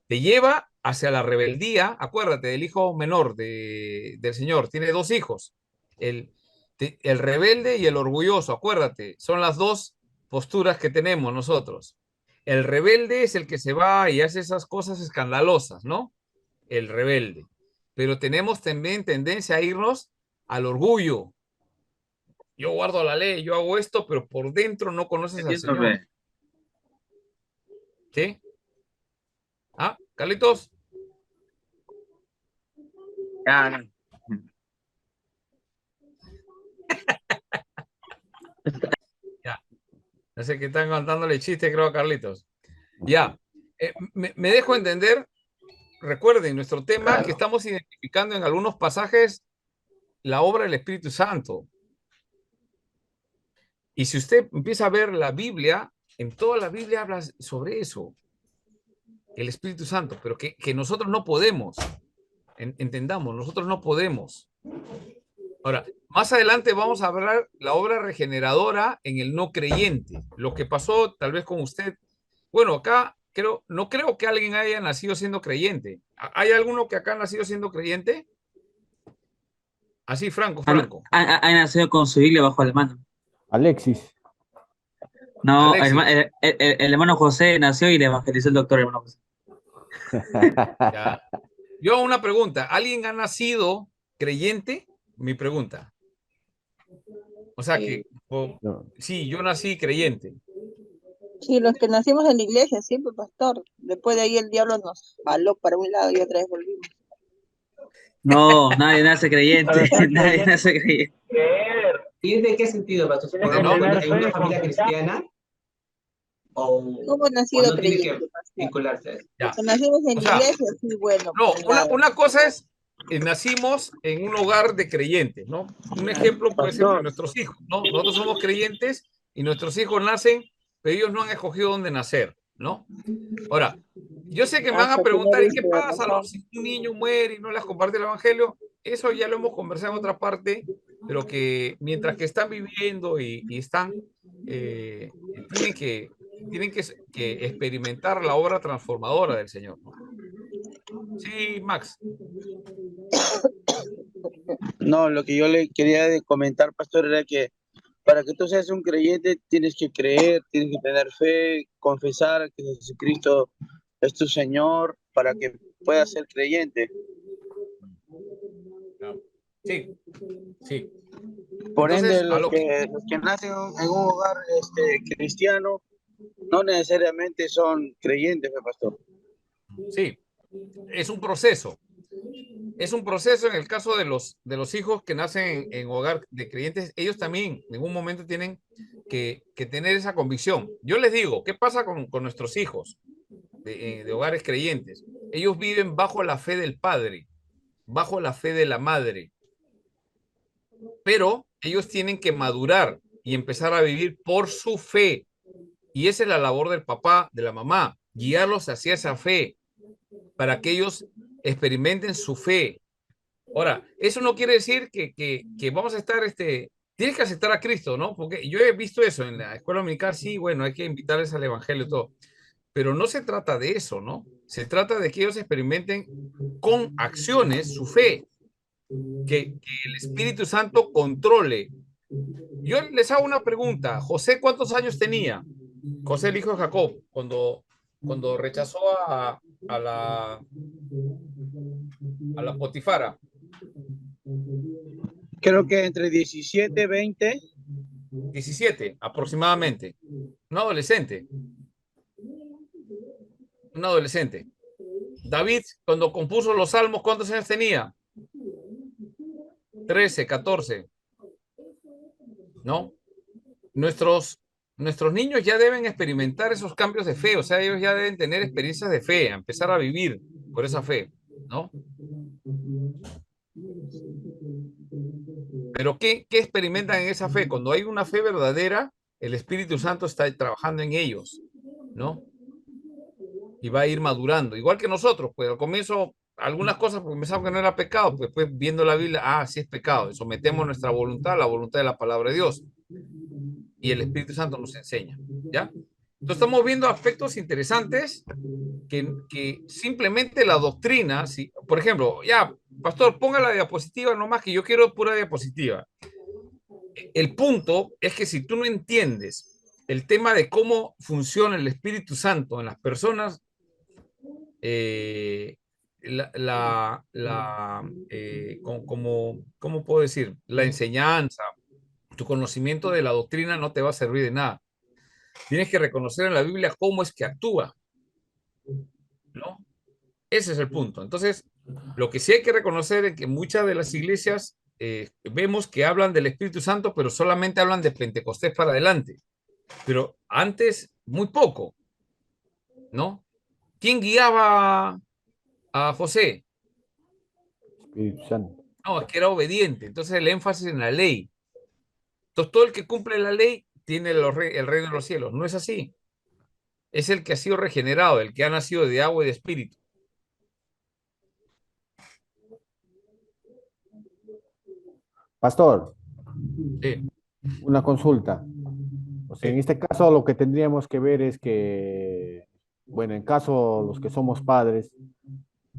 Te lleva hacia la rebeldía. Acuérdate del hijo menor del Señor. Tiene dos hijos. El, el rebelde y el orgulloso. Acuérdate, son las dos posturas que tenemos nosotros. El rebelde es el que se va y hace esas cosas escandalosas, ¿no? El rebelde. Pero tenemos también tendencia a irnos al orgullo. Yo guardo la ley, yo hago esto, pero por dentro no conoces al Señor. Entiéndome. ¿Sí? ¿Ah, Carlitos? Ya, Ya. No sé qué están contándole chiste, creo, a Carlitos. Ya. Me dejo entender, recuerden, nuestro tema que estamos identificando en algunos pasajes la obra del Espíritu Santo. Y si usted empieza a ver la Biblia, en toda la Biblia habla sobre eso. el Espíritu Santo, pero que nosotros no podemos. Entendamos, nosotros no podemos. Ahora, más adelante vamos a hablar la obra regeneradora en el no creyente. Lo que pasó tal vez con usted. Bueno, acá no creo que alguien haya nacido siendo creyente. ¿Hay alguno que acá ha nacido siendo creyente? Así, Franco. Ha nacido con su Biblia bajo la mano. Alexis. No, Alexis. el hermano José nació y le evangelizó el doctor, hermano José. Ya. Yo hago una pregunta. ¿Alguien ha nacido creyente? Mi pregunta. O sea que, sí, yo nací creyente. Sí, los que nacimos en la iglesia, siempre, pastor. Después de ahí el diablo nos jaló para un lado y otra vez volvimos. No, nadie nace creyente, nadie nace creyente. ¿Y de qué sentido, pastor? ¿Por ejemplo, en una familia cristiana? ¿Cómo ha nacido no tiene creyente, que vincularse a eso? Ya. Nacimos en O sea, iglesia, sí, bueno. No, pues nada. una cosa es, nacimos en un hogar de creyentes, ¿no? Un ejemplo puede ser de nuestros hijos, ¿no? Nosotros somos creyentes y nuestros hijos nacen, pero ellos no han escogido dónde nacer, ¿no? Ahora, yo sé que me van a preguntar, ¿y qué pasa si un niño muere y no les comparte el evangelio? Eso ya lo hemos conversado en otra parte, pero que mientras que están viviendo y están, tienen que experimentar la obra transformadora del Señor, ¿no? Sí, Max. No, lo que yo le quería comentar, pastor, era que para que tú seas un creyente tienes que creer, tienes que tener fe, confesar que Jesucristo es tu Señor para que puedas ser creyente. Sí, sí. Por Entonces, ende, los que nacen en un hogar cristiano no necesariamente son creyentes, pastor. Sí, es un proceso. Es un proceso en el caso de los hijos que nacen en hogar de creyentes. Ellos también en un momento tienen que tener esa convicción. Yo les digo, ¿qué pasa con nuestros hijos de hogares creyentes? Ellos viven bajo la fe del padre, bajo la fe de la madre. Pero ellos tienen que madurar y empezar a vivir por su fe. Y esa es la labor del papá, de la mamá, guiarlos hacia esa fe, para que ellos experimenten su fe. Ahora, eso no quiere decir que vamos a estar, tienes que aceptar a Cristo, ¿no? Porque yo he visto eso en la escuela dominical, sí, bueno, hay que invitarles al evangelio y todo, pero no se trata de eso, ¿no? Se trata de que ellos experimenten con acciones su fe, que el Espíritu Santo controle. Yo les hago una pregunta. José, ¿cuántos años tenía? José, el hijo de Jacob, cuando rechazó a la Potifara. Creo que entre 17, 20. 17, aproximadamente. Un adolescente. Un adolescente. David, cuando compuso los salmos, ¿cuántos años tenía? 13, 14. ¿No? Nuestros niños ya deben experimentar esos cambios de fe, o sea, ellos ya deben tener experiencias de fe, empezar a vivir por esa fe, ¿no? Pero ¿qué experimentan en esa fe? Cuando hay una fe verdadera, el Espíritu Santo está trabajando en ellos, ¿no? Y va a ir madurando, igual que nosotros, pues al comienzo algunas cosas porque pensamos que no era pecado, pues después viendo la Biblia, sí es pecado, sometemos nuestra voluntad a la voluntad de la palabra de Dios. Y el Espíritu Santo nos enseña, ¿ya? Entonces estamos viendo aspectos interesantes que simplemente la doctrina, si, por ejemplo, ya, pastor, ponga la diapositiva nomás que yo quiero pura diapositiva. El punto es que si tú no entiendes el tema de cómo funciona el Espíritu Santo en las personas, ¿cómo puedo decir? La enseñanza, tu conocimiento de la doctrina no te va a servir de nada. Tienes que reconocer en la Biblia cómo es que actúa, ¿no? Ese es el punto. Entonces, lo que sí hay que reconocer es que muchas de las iglesias vemos que hablan del Espíritu Santo, pero solamente hablan de Pentecostés para adelante. Pero antes, muy poco, ¿no? ¿Quién guiaba a José? Espíritu Santo. No, es que era obediente. Entonces, el énfasis en la ley. Entonces, todo el que cumple la ley tiene el reino de los cielos. No es así. es el que ha sido regenerado, el que ha nacido de agua y de espíritu. Pastor, Sí, una consulta. O sea, en sí. este caso lo que tendríamos que ver es que, bueno, en caso los que somos padres,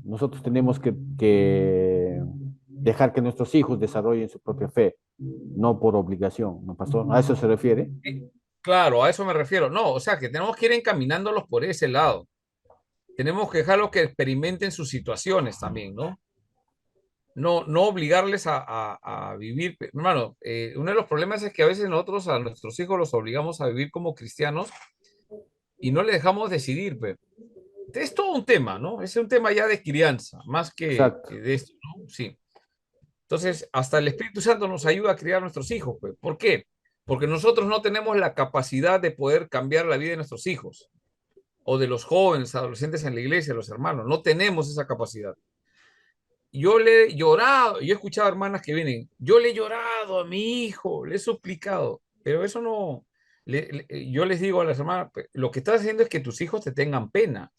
nosotros tenemos que dejar que nuestros hijos desarrollen su propia fe, no por obligación, ¿no, pastor? ¿A eso se refiere? Claro, a eso me refiero. No, o sea, que tenemos que ir encaminándolos por ese lado. Tenemos que dejarlos que experimenten sus situaciones también, ¿no? No obligarles a vivir. Hermano, uno de los problemas es que a veces nosotros a nuestros hijos los obligamos a vivir como cristianos y no les dejamos decidir, pues. Es todo un tema, ¿no? Es un tema ya de crianza, más Exacto. que de esto, ¿no? Sí. Entonces, hasta el Espíritu Santo nos ayuda a criar a nuestros hijos, pues. ¿Por qué? Porque nosotros no tenemos la capacidad de poder cambiar la vida de nuestros hijos o de los jóvenes, adolescentes en la iglesia, los hermanos. No tenemos esa capacidad. Yo le he llorado, yo he escuchado hermanas que vienen, yo le he llorado a mi hijo, le he suplicado, pero eso no, yo les digo a las hermanas, lo que estás haciendo es que tus hijos te tengan pena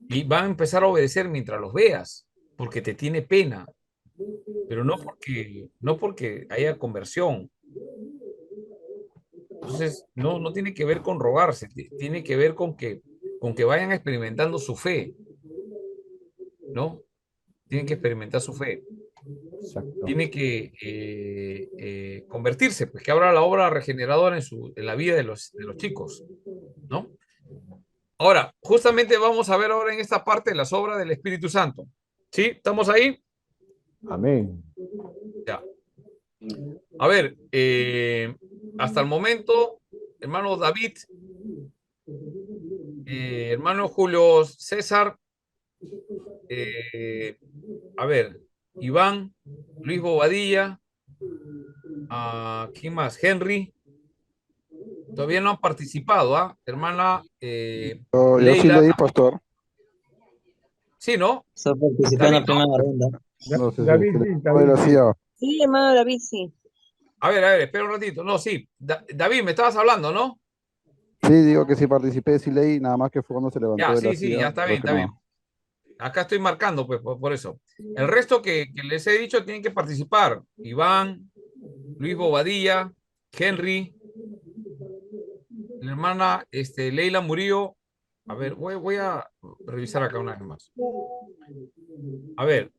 y van a empezar a obedecer mientras los veas, porque te tiene pena, pero no porque haya conversión. Entonces, no tiene que ver con robarse, tiene que ver con que vayan experimentando su fe, ¿no? Tienen que experimentar su fe. Exacto. Tiene que convertirse, pues que abra la obra regeneradora en la vida de los chicos, ¿no? Ahora, justamente vamos a ver ahora en esta parte las obras del Espíritu Santo. ¿Sí? ¿Estamos ahí? Amén. Ya. A ver, hasta el momento, hermano David, hermano Julio César, a ver, Iván, Luis Bobadilla, ¿quién más? Henry, todavía no han participado, ¿ah? Hermana Yo sí Leila, leí, pastor. sí, ¿no? Solo participé en David, la primera ¿no? ronda. No sé David, si sí, le David, la sí. hacía. Sí, hermano David, sí. A ver, espera un ratito. No, sí. David, me estabas hablando, ¿no? Sí, digo que sí participé, sí leí, nada más que fue cuando se levantó Ya, de la sí, silla, ya está creo bien, que está bien. no. Acá estoy marcando, pues, por eso. El resto que les he dicho tienen que participar. Iván, Luis Bobadilla, Henry, la hermana Leila Murillo. A ver, voy a revisar acá una vez más. A ver,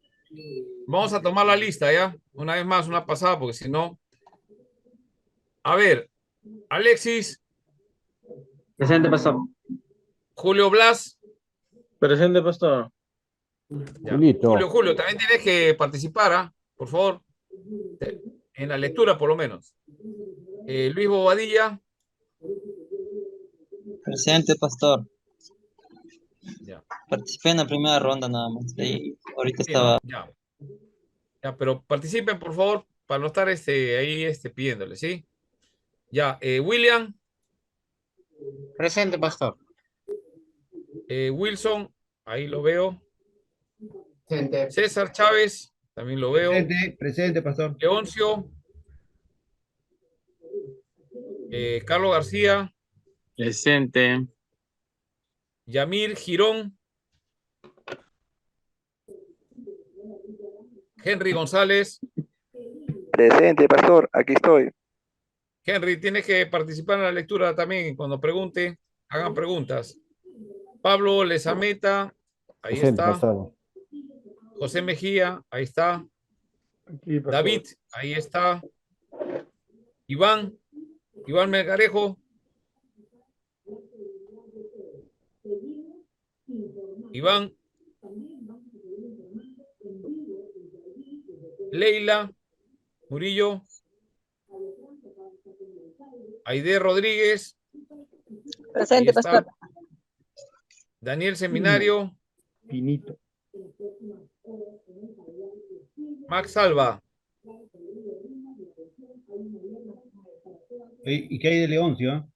vamos a tomar la lista, ¿ya? Una vez más, una pasada, porque si no... A ver, Alexis, Presente, pastor. Julio Blas. Presente, pastor. Ya. Julito. Julio, también tienes que participar, ¿ah? Por favor. En la lectura, por lo menos. Luis Bobadilla. Presente, pastor. Ya. Participé en la primera ronda nada más. Y ahorita Sí, ¿no? estaba. Ya. Ya, pero participen, por favor, para no estar ahí pidiéndole, ¿sí? Ya, William, Presente, pastor. Wilson, ahí lo veo. Gente, César Chávez, también lo veo. Presente, pastor. Leoncio, Carlos García, Presente. Yamir Girón, Henry González. Presente, pastor, aquí estoy. Henry, tienes que participar en la lectura también. Cuando pregunte, hagan preguntas. Pablo Lezameta, ahí Presente, está. pastor. José Mejía, ahí está. Aquí, pastor. David, ahí está. Iván Melgarejo. Iván. Leila Murillo. Aide Rodríguez. Presente, Ahí está. pastor. Daniel Seminario. Finito. Max Salva. ¿Y qué hay de Leoncio?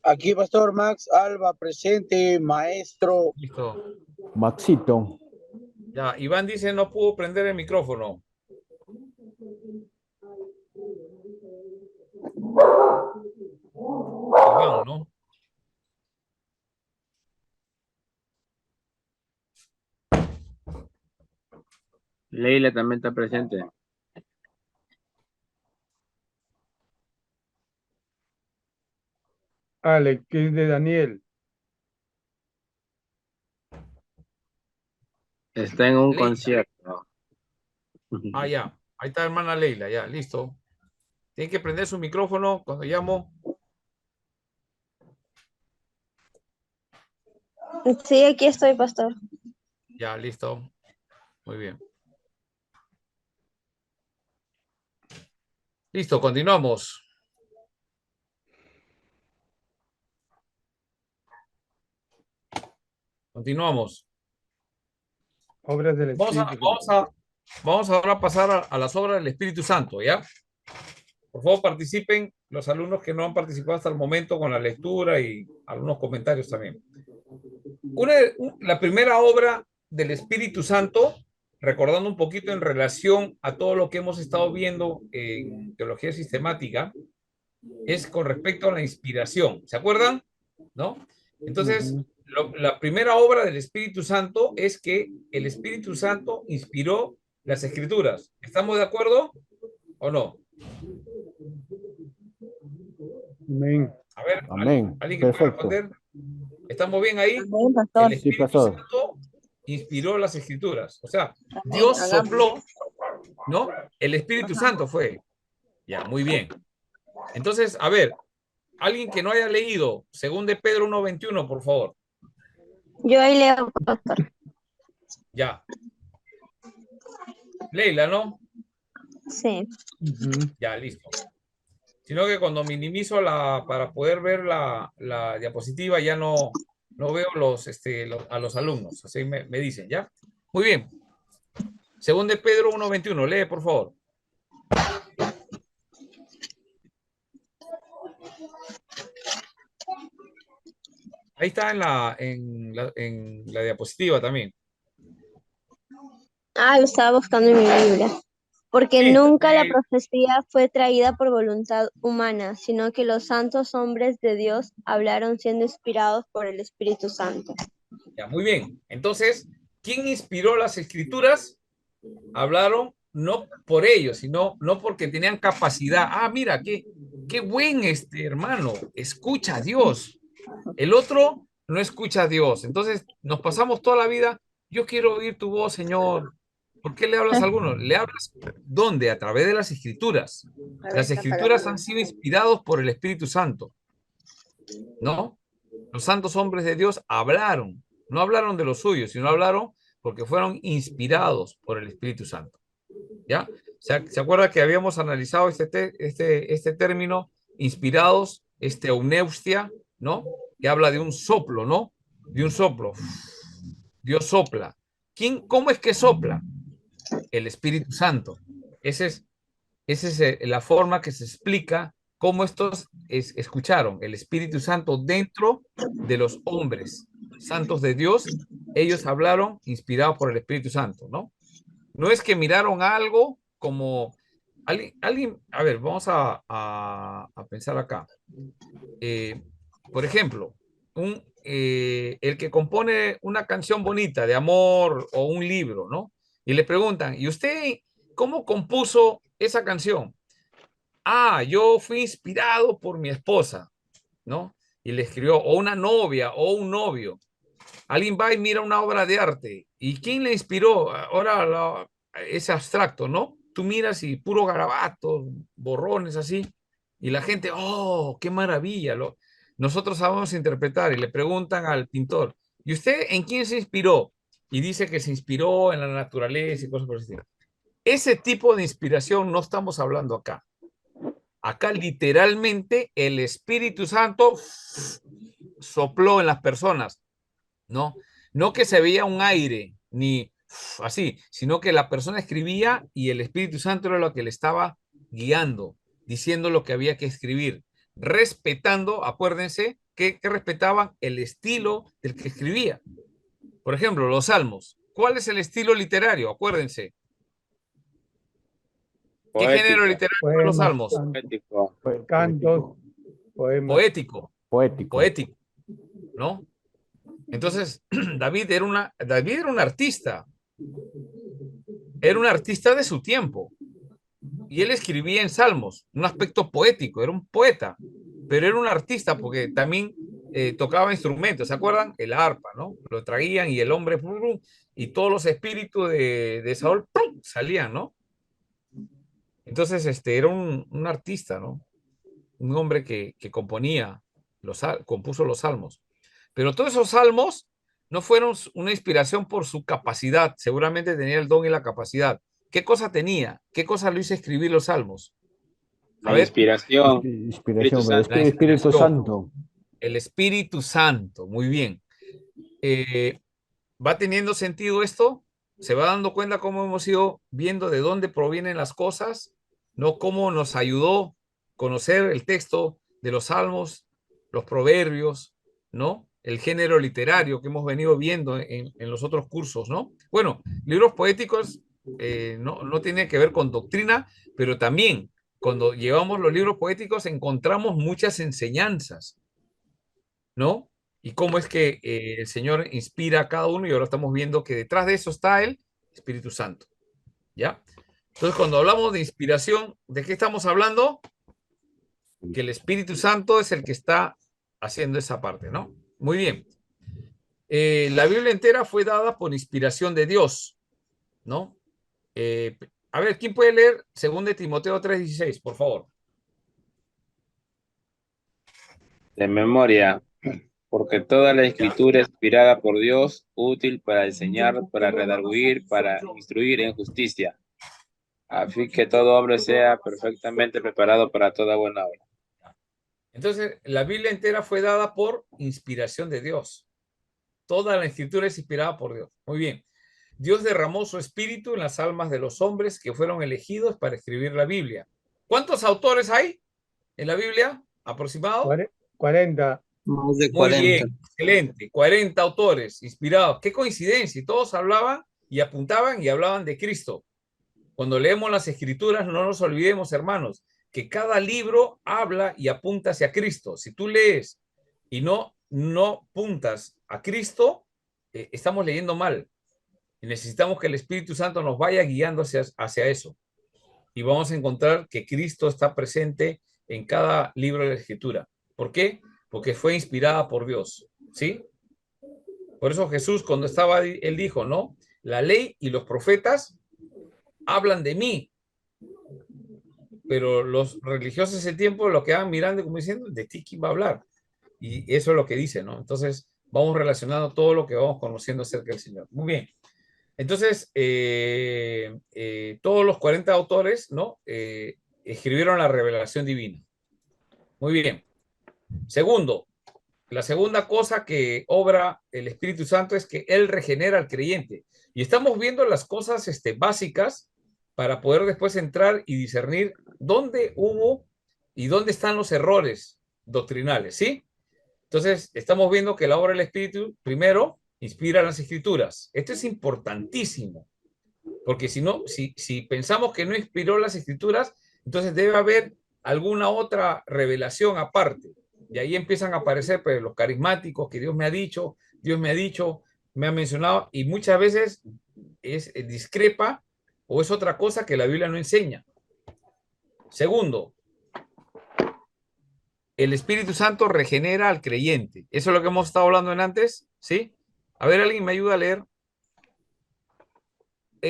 Aquí, pastor Max Alba, presente, maestro. Listo. Maxito. Ya, Iván dice no pudo prender el micrófono. Leila también está presente. Alex, que es de Daniel. Está en un Leila. concierto. Ah, ya. Ahí está hermana Leila, ya, listo. Tiene que prender su micrófono cuando llamo. Sí, aquí estoy, pastor. Ya, listo. Muy bien. Listo, continuamos. Continuamos. Obras del Espíritu. Vamos ahora a pasar a las obras del Espíritu Santo, ¿ya? Por favor, participen los alumnos que no han participado hasta el momento con la lectura y algunos comentarios también. La primera obra del Espíritu Santo, recordando un poquito en relación a todo lo que hemos estado viendo en teología sistemática, es con respecto a la inspiración. ¿Se acuerdan? ¿No? Entonces, la primera obra del Espíritu Santo es que el Espíritu Santo inspiró las Escrituras. ¿Estamos de acuerdo o no? Amén. A ver, Amén. ¿alguien que pueda Perfecto. responder? ¿Estamos bien ahí? Amén, pastor. El Espíritu Sí, pastor. Santo inspiró las Escrituras. O sea, Amén, Dios hagamos. sopló, ¿no? El Espíritu Santo fue. Ya, muy bien. Entonces, a ver, alguien que no haya leído, según de Pedro 1:21, por favor. Yo ahí leo, pastor. Ya. Leila, ¿no? Sí. Ya, listo. Sino que cuando minimizo para poder ver la diapositiva, ya no veo a los alumnos. Así me dicen, ¿ya? Muy bien. Según de Pedro 1:21, lee, por favor. Ahí está en la diapositiva también. Ah, lo estaba buscando en mi Biblia. Porque Sí, nunca la profecía fue traída por voluntad humana, sino que los santos hombres de Dios hablaron siendo inspirados por el Espíritu Santo. Ya, muy bien. Entonces, ¿quién inspiró las Escrituras? Hablaron no por ellos, sino no porque tenían capacidad. Ah, mira, qué buen hermano, escucha a Dios. El otro no escucha a Dios. Entonces, nos pasamos toda la vida, yo quiero oír tu voz, Señor. ¿Por qué le hablas a alguno? ¿Le hablas dónde? A través de las Escrituras. Las Escrituras han sido inspirados por el Espíritu Santo, ¿no? Los santos hombres de Dios hablaron, no hablaron de los suyos, sino hablaron porque fueron inspirados por el Espíritu Santo. ¿Ya? ¿Se acuerda que habíamos analizado este término, inspirados, euneustia, ¿no? Que habla de un soplo, ¿no? De un soplo. Dios sopla. ¿Cómo es que sopla? El Espíritu Santo. Esa es la forma que se explica cómo estos escucharon el Espíritu Santo dentro de los hombres santos de Dios. Ellos hablaron inspirados por el Espíritu Santo, ¿no? No es que miraron algo como alguien, a ver, vamos a pensar acá. Por ejemplo, el que compone una canción bonita de amor o un libro, ¿no? Y le preguntan, ¿y usted cómo compuso esa canción? Ah, yo fui inspirado por mi esposa, ¿no? Y le escribió, o una novia, o un novio. Alguien va y mira una obra de arte. ¿Y quién le inspiró? Ahora es abstracto, ¿no? Tú miras y puro garabato, borrones así. Y la gente, oh, qué maravilla. Nosotros sabemos interpretar y le preguntan al pintor, ¿y usted en quién se inspiró? Y dice que se inspiró en la naturaleza y cosas por el estilo. Ese tipo de inspiración no estamos hablando acá. Acá literalmente el Espíritu Santo sopló en las personas, ¿no? No que se veía un aire, ni así, sino que la persona escribía y el Espíritu Santo era lo que le estaba guiando, diciendo lo que había que escribir, respetando, acuérdense, que respetaban el estilo del que escribía. Por ejemplo, los salmos. ¿Cuál es el estilo literario? Acuérdense. ¿Qué género literario son los salmos? Poético. Cantos, poemas. Poético, ¿no? Entonces, David era un artista. era un artista de su tiempo. Y él escribía en salmos, un aspecto poético, era un poeta, pero era un artista porque también tocaba instrumentos, ¿se acuerdan? El arpa, ¿no? Lo traían y el hombre, y todos los espíritus de Saúl salían, ¿no? Entonces, era un artista, ¿no? Un hombre que componía, compuso los salmos. Pero todos esos salmos no fueron una inspiración por su capacidad, seguramente tenía el don y la capacidad. ¿Qué cosa tenía? ¿Qué cosa lo hizo escribir los salmos? A La ver. inspiración. Inspiración, Espíritu Santo. Espíritu Santo. El Espíritu Santo, muy bien. ¿Va teniendo sentido esto? ¿Se va dando cuenta cómo hemos ido viendo de dónde provienen las cosas? ¿No? ¿Cómo nos ayudó conocer el texto de los salmos, los proverbios, ¿no? El género literario que hemos venido viendo en los otros cursos, ¿no? Bueno, libros poéticos no tienen que ver con doctrina, pero también cuando llevamos los libros poéticos encontramos muchas enseñanzas, ¿no? Y cómo es que el Señor inspira a cada uno y ahora estamos viendo que detrás de eso está el Espíritu Santo, ¿ya? Entonces, cuando hablamos de inspiración, ¿de qué estamos hablando? Que el Espíritu Santo es el que está haciendo esa parte, ¿no? Muy bien. La Biblia entera fue dada por inspiración de Dios, ¿no? A ver, ¿quién puede leer 2 Timoteo 3:16, por favor? De memoria. Porque toda la escritura es inspirada por Dios, útil para enseñar, para redarguir, para instruir en justicia, a fin que todo hombre sea perfectamente preparado para toda buena obra. Entonces, la Biblia entera fue dada por inspiración de Dios. Toda la escritura es inspirada por Dios. Muy bien. Dios derramó su espíritu en las almas de los hombres que fueron elegidos para escribir la Biblia. ¿Cuántos autores hay en la Biblia? ¿Aproximado? 40. Más de Muy 40. bien, excelente. 40 autores inspirados. Qué coincidencia. Y todos hablaban y apuntaban y hablaban de Cristo. Cuando leemos las escrituras, no nos olvidemos, hermanos, que cada libro habla y apunta hacia Cristo. Si tú lees y no apuntas a Cristo, estamos leyendo mal. Y necesitamos que el Espíritu Santo nos vaya guiando hacia eso. Y vamos a encontrar que Cristo está presente en cada libro de la Escritura. ¿Por qué? Porque fue inspirada por Dios, ¿sí? Por eso Jesús, cuando estaba, él dijo, ¿no? La ley y los profetas hablan de mí. Pero los religiosos ese tiempo lo quedaban mirando como diciendo, de ti quién va a hablar. Y eso es lo que dice, ¿no? Entonces, vamos relacionando todo lo que vamos conociendo acerca del Señor. Muy bien. Entonces, todos los 40 autores, ¿no? Escribieron la revelación divina. Muy bien. Segundo, la segunda cosa que obra el Espíritu Santo es que Él regenera al creyente. Y estamos viendo las cosas básicas para poder después entrar y discernir dónde hubo y dónde están los errores doctrinales, ¿sí? Entonces, estamos viendo que la obra del Espíritu, primero, inspira las Escrituras. Esto es importantísimo, porque si pensamos que no inspiró las Escrituras, entonces debe haber alguna otra revelación aparte. Y ahí empiezan a aparecer pues, los carismáticos que Dios me ha dicho, me ha mencionado, y muchas veces discrepa o es otra cosa que la Biblia no enseña. Segundo, el Espíritu Santo regenera al creyente. Eso es lo que hemos estado hablando antes, ¿sí? A ver, alguien me ayuda a leer.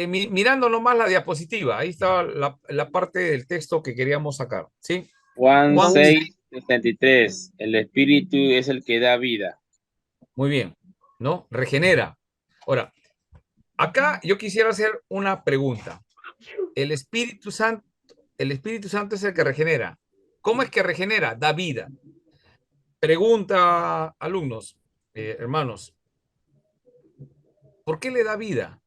Mirando nomás la diapositiva, ahí estaba la parte del texto que queríamos sacar, ¿sí? Juan 6:73. El Espíritu es el que da vida. Muy bien, ¿no? Regenera. Ahora, acá yo quisiera hacer una pregunta. El Espíritu Santo es el que regenera. ¿Cómo es que regenera? Da vida. Pregunta, alumnos, hermanos, ¿por qué le da vida?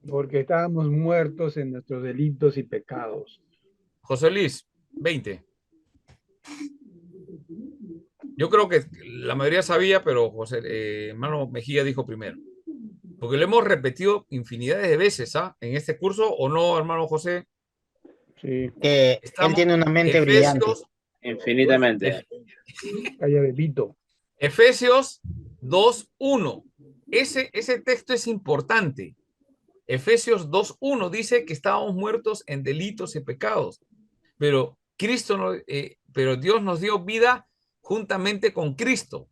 Porque estábamos muertos en nuestros delitos y pecados. José Luis, 20. Yo creo que la mayoría sabía, pero hermano Mejía dijo primero. Porque lo hemos repetido infinidades de veces, ¿ah? En este curso, ¿o no, hermano José? Sí. Que él tiene una mente brillante. Infinitamente. Calla bebito. Efesios 2:1. Ese texto es importante. Efesios 2:1 dice que estábamos muertos en delitos y pecados, pero pero Dios nos dio vida juntamente con Cristo.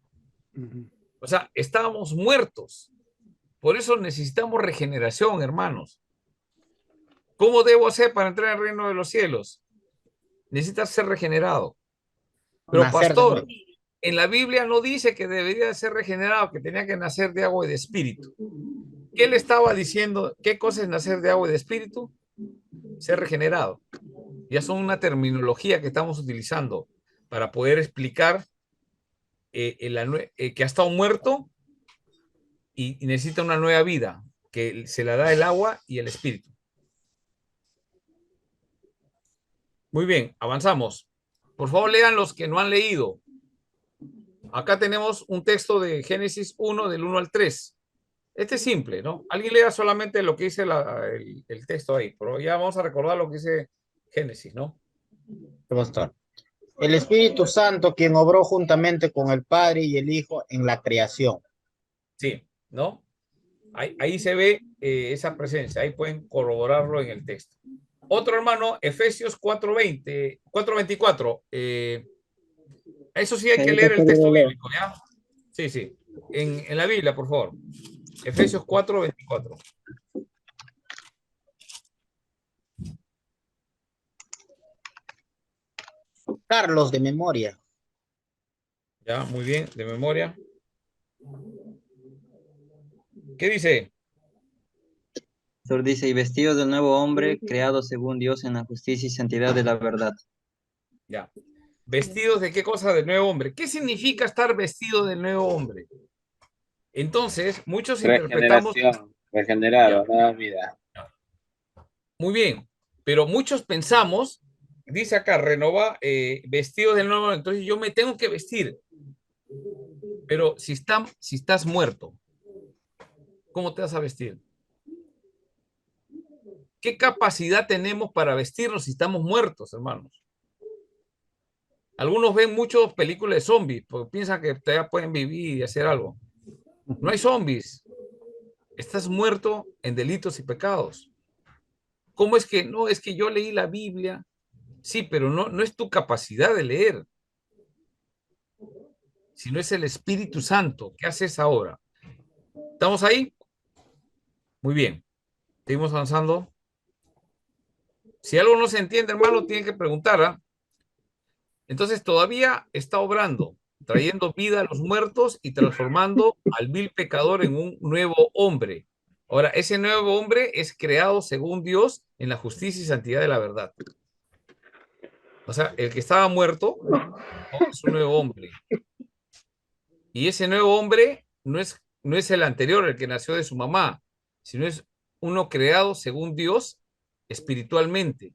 O sea, estábamos muertos. Por eso necesitamos regeneración, hermanos. ¿Cómo debo hacer para entrar al reino de los cielos? Necesitas ser regenerado. Pero Nacer de pastor, nuevo. en la Biblia no dice que debería ser regenerado, que tenía que nacer de agua y de espíritu. ¿Qué le estaba diciendo? ¿Qué cosa es nacer de agua y de espíritu? Ser regenerado. Ya son una terminología que estamos utilizando para poder explicar que ha estado muerto y necesita una nueva vida, que se la da el agua y el espíritu. Muy bien, avanzamos. Por favor, lean los que no han leído. Acá tenemos un texto de Génesis 1, del 1 al 3. Este es simple, ¿no? Alguien lea solamente lo que dice el texto ahí, pero ya vamos a recordar lo que dice Génesis, ¿no? Pastor. El Espíritu Santo, quien obró juntamente con el Padre y el Hijo en la creación. Sí, ¿no? Ahí se ve esa presencia, ahí pueden corroborarlo en el texto. Otro hermano, Efesios 4:24. Eso sí hay que leer el texto bíblico, ¿ya? Sí, sí. En la Biblia, por favor. Efesios 4:24. Carlos, de memoria. Ya, muy bien, de memoria. ¿Qué dice? Pastor dice, y vestidos del nuevo hombre, creado según Dios en la justicia y santidad de la verdad. Ya. ¿Vestidos de qué cosa? Del nuevo hombre. ¿Qué significa estar vestido del nuevo hombre? Entonces, muchos interpretamos... Regeneración, regenerado, nueva vida. Muy bien, pero muchos pensamos, dice acá, renova, vestidos del nuevo hombre, entonces yo me tengo que vestir. Pero si estás muerto, ¿cómo te vas a vestir? ¿Qué capacidad tenemos para vestirnos si estamos muertos, hermanos? Algunos ven muchas películas de zombies porque piensan que todavía pueden vivir y hacer algo. No hay zombies. Estás muerto en delitos y pecados. ¿Cómo es que no? Es que yo leí la Biblia. Sí, pero no es tu capacidad de leer, sino es el Espíritu Santo. ¿Qué haces ahora? ¿Estamos ahí? Muy bien. Seguimos avanzando. Si algo no se entiende, hermano, tienen que preguntar, ¿ah? Entonces todavía está obrando, trayendo vida a los muertos y transformando al vil pecador en un nuevo hombre. Ahora, ese nuevo hombre es creado según Dios en la justicia y santidad de la verdad. O sea, el que estaba muerto, ¿no?, es un nuevo hombre. Y ese nuevo hombre no es el anterior, el que nació de su mamá, sino es uno creado según Dios espiritualmente.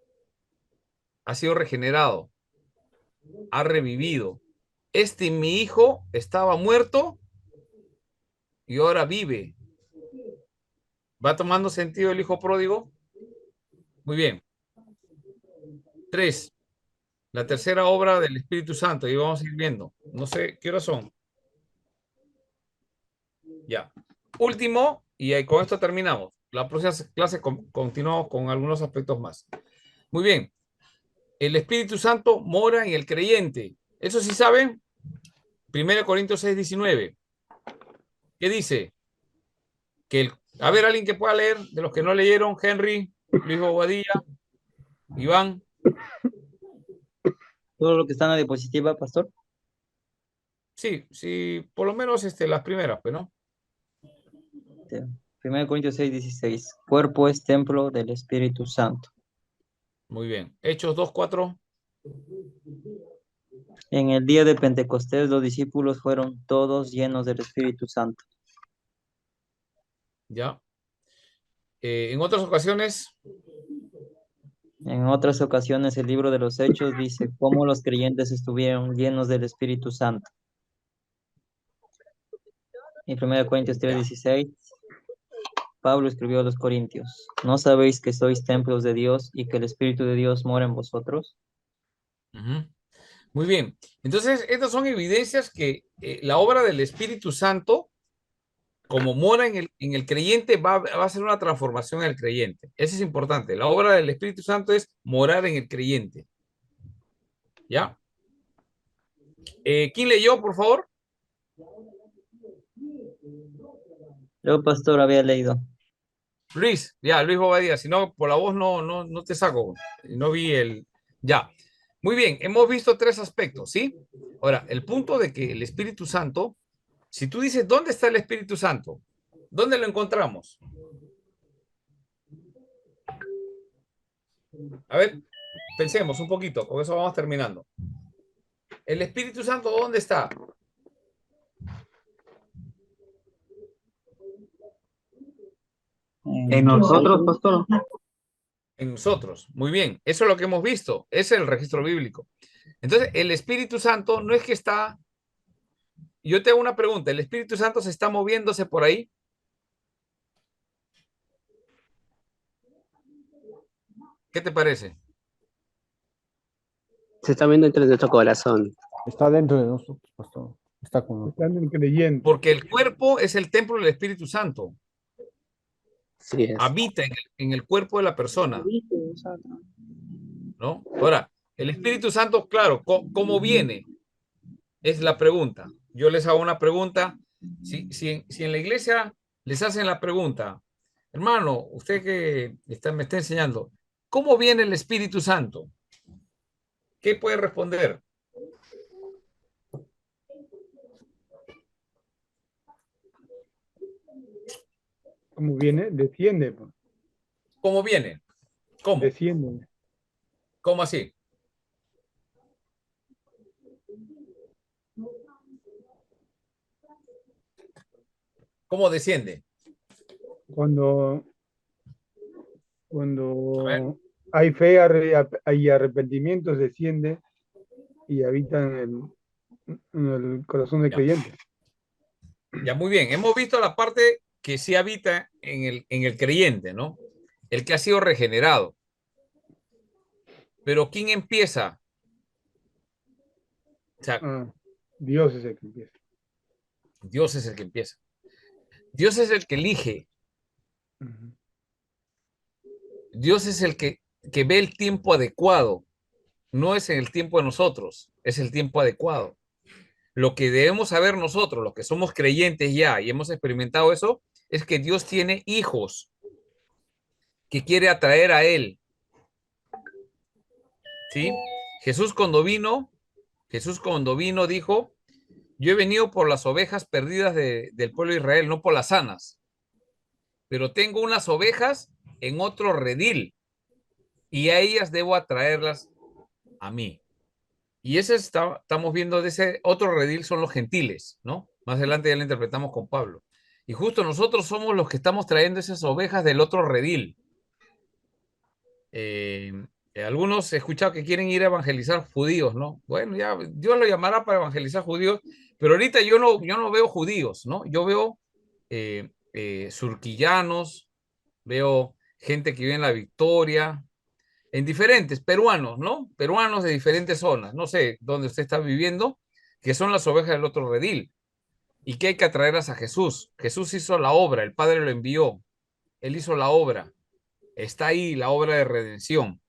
Ha sido regenerado, ha revivido. Mi hijo estaba muerto y ahora vive. ¿Va tomando sentido el hijo pródigo? Muy bien. 3. La tercera obra del Espíritu Santo. Y vamos a ir viendo. No sé qué horas son. Ya. Último, y ahí con esto terminamos. La próxima clase continuamos con algunos aspectos más. Muy bien. El Espíritu Santo mora en el creyente. Eso sí saben. 1 Corintios 6:19. ¿Qué dice? A ver, alguien que pueda leer, de los que no leyeron, Henry, Luis Bobadilla, Iván. ¿Todo lo que está en la diapositiva, pastor? Sí, por lo menos las primeras, pues, ¿no? 1 Corintios 6:16. Cuerpo es templo del Espíritu Santo. Muy bien. Hechos 2:4. En el día de Pentecostés los discípulos fueron todos llenos del Espíritu Santo. Ya. En otras ocasiones. En otras ocasiones el libro de los Hechos dice cómo los creyentes estuvieron llenos del Espíritu Santo. En 1 Corintios 3:16, Pablo escribió a los Corintios, ¿no sabéis que sois templos de Dios y que el Espíritu de Dios mora en vosotros? Muy bien. Entonces, estas son evidencias que la obra del Espíritu Santo Como mora en el creyente, va a ser una transformación en el creyente. Eso es importante. La obra del Espíritu Santo es morar en el creyente. ¿Ya? ¿Quién leyó, por favor? Yo, pastor, había leído. Luis, ya, Luis Bobadilla. Si no, por la voz no te saco. No vi el... Ya. Muy bien, hemos visto tres aspectos, ¿sí? Ahora, el punto de que el Espíritu Santo, si tú dices, ¿dónde está el Espíritu Santo? ¿Dónde lo encontramos? A ver, pensemos un poquito, con eso vamos terminando. ¿El Espíritu Santo dónde está? En nosotros, pastor. En nosotros. Muy bien, eso es lo que hemos visto. Ese es el registro bíblico. Entonces, el Espíritu Santo no es que está... Yo te hago una pregunta, ¿el Espíritu Santo se está moviéndose por ahí? ¿Qué te parece? Se está viendo entre nuestro corazón. Está dentro de nosotros, pastor. Está con nosotros. Están en creyente. Porque el cuerpo es el templo del Espíritu Santo. Sí es. Habita en el cuerpo de la persona. ¿No? Ahora, el Espíritu Santo, claro, ¿cómo viene? Es la pregunta. Yo les hago una pregunta. Si en la iglesia les hacen la pregunta, hermano, usted que me está enseñando, ¿cómo viene el Espíritu Santo? ¿Qué puede responder? ¿Cómo viene? Desciende. Pues. ¿Cómo viene? ¿Cómo? Desciende. ¿Cómo así? ¿Cómo desciende? Cuando hay fe y arrepentimiento, desciende y habita en el corazón del creyente. Ya, muy bien. Hemos visto la parte que sí habita en el creyente, ¿no? El que ha sido regenerado. Pero ¿quién empieza? O sea, Dios es el que empieza. Dios es el que empieza. Dios es el que elige. Dios es el que ve el tiempo adecuado. No es en el tiempo de nosotros, es el tiempo adecuado. Lo que debemos saber nosotros, los que somos creyentes ya y hemos experimentado eso, es que Dios tiene hijos que quiere atraer a Él. ¿Sí? Jesús cuando vino dijo, yo he venido por las ovejas perdidas del pueblo de Israel, no por las sanas. Pero tengo unas ovejas en otro redil y a ellas debo atraerlas a mí. Y ese estamos viendo de ese otro redil son los gentiles, ¿no? Más adelante ya lo interpretamos con Pablo. Y justo nosotros somos los que estamos trayendo esas ovejas del otro redil. Algunos he escuchado que quieren ir a evangelizar judíos, ¿no? Bueno, ya Dios lo llamará para evangelizar judíos, pero ahorita yo no veo judíos, ¿no? Yo veo surquillanos, veo gente que vive en La Victoria, en diferentes, peruanos, ¿no? Peruanos de diferentes zonas, no sé dónde usted está viviendo, que son las ovejas del otro redil, y que hay que atraerlas a Jesús. Jesús hizo la obra, el Padre lo envió, Él hizo la obra, está ahí la obra de redención.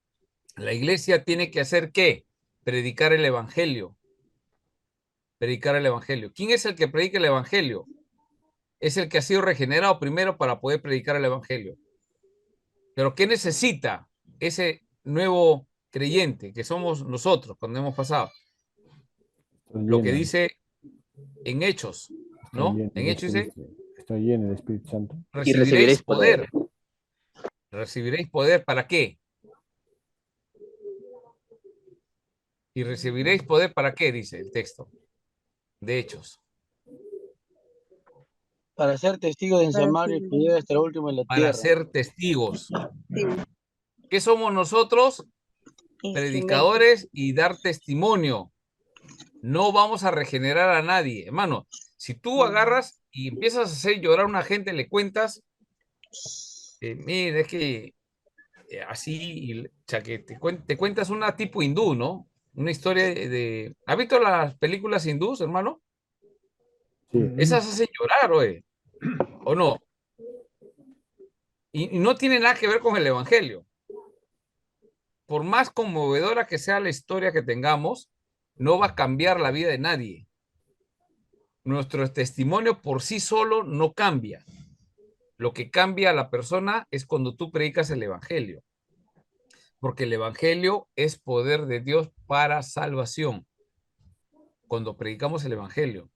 La iglesia tiene que hacer ¿qué? Predicar el evangelio. Predicar el evangelio. ¿Quién es el que predica el evangelio? Es el que ha sido regenerado primero para poder predicar el evangelio. Pero ¿qué necesita ese nuevo creyente que somos nosotros cuando hemos pasado? Lo que dice en Hechos, ¿no? En Hechos dice, estoy lleno del Espíritu Santo. recibiréis poder. Recibiréis poder, ¿para qué? Y recibiréis poder, ¿para qué? Dice el texto de Hechos. Para ser testigos en Samaria y Judea hasta el último en la tierra. Para ser testigos. ¿Qué somos nosotros? Predicadores y dar testimonio. No vamos a regenerar a nadie. Hermano, si tú agarras y empiezas a hacer llorar a una gente, le cuentas, mira, es que así, o sea, que te cuentas una tipo hindú, ¿no? Una historia de... ¿Has visto las películas hindús, hermano? Sí. Esas hacen llorar, oye. ¿O no? Y no tiene nada que ver con el Evangelio. Por más conmovedora que sea la historia que tengamos, no va a cambiar la vida de nadie. Nuestro testimonio por sí solo no cambia. Lo que cambia a la persona es cuando tú predicas el Evangelio. Porque el Evangelio es poder de Dios para salvación. Cuando predicamos el Evangelio.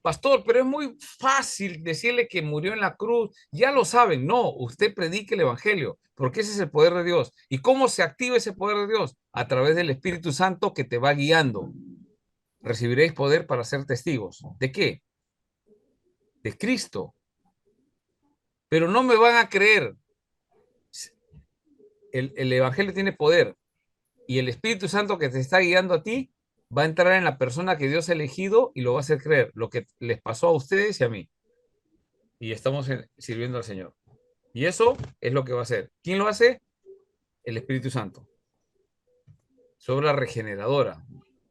Pastor, pero es muy fácil decirle que murió en la cruz. Ya lo saben. No, usted predique el Evangelio, porque ese es el poder de Dios. ¿Y cómo se activa ese poder de Dios? A través del Espíritu Santo que te va guiando. Recibiréis poder para ser testigos. ¿De qué? De Cristo. Pero no me van a creer. El Evangelio tiene poder. Y el Espíritu Santo que te está guiando a ti va a entrar en la persona que Dios ha elegido y lo va a hacer creer. Lo que les pasó a ustedes y a mí. Y estamos sirviendo al Señor. Y eso es lo que va a hacer. ¿Quién lo hace? El Espíritu Santo. Su obra regeneradora,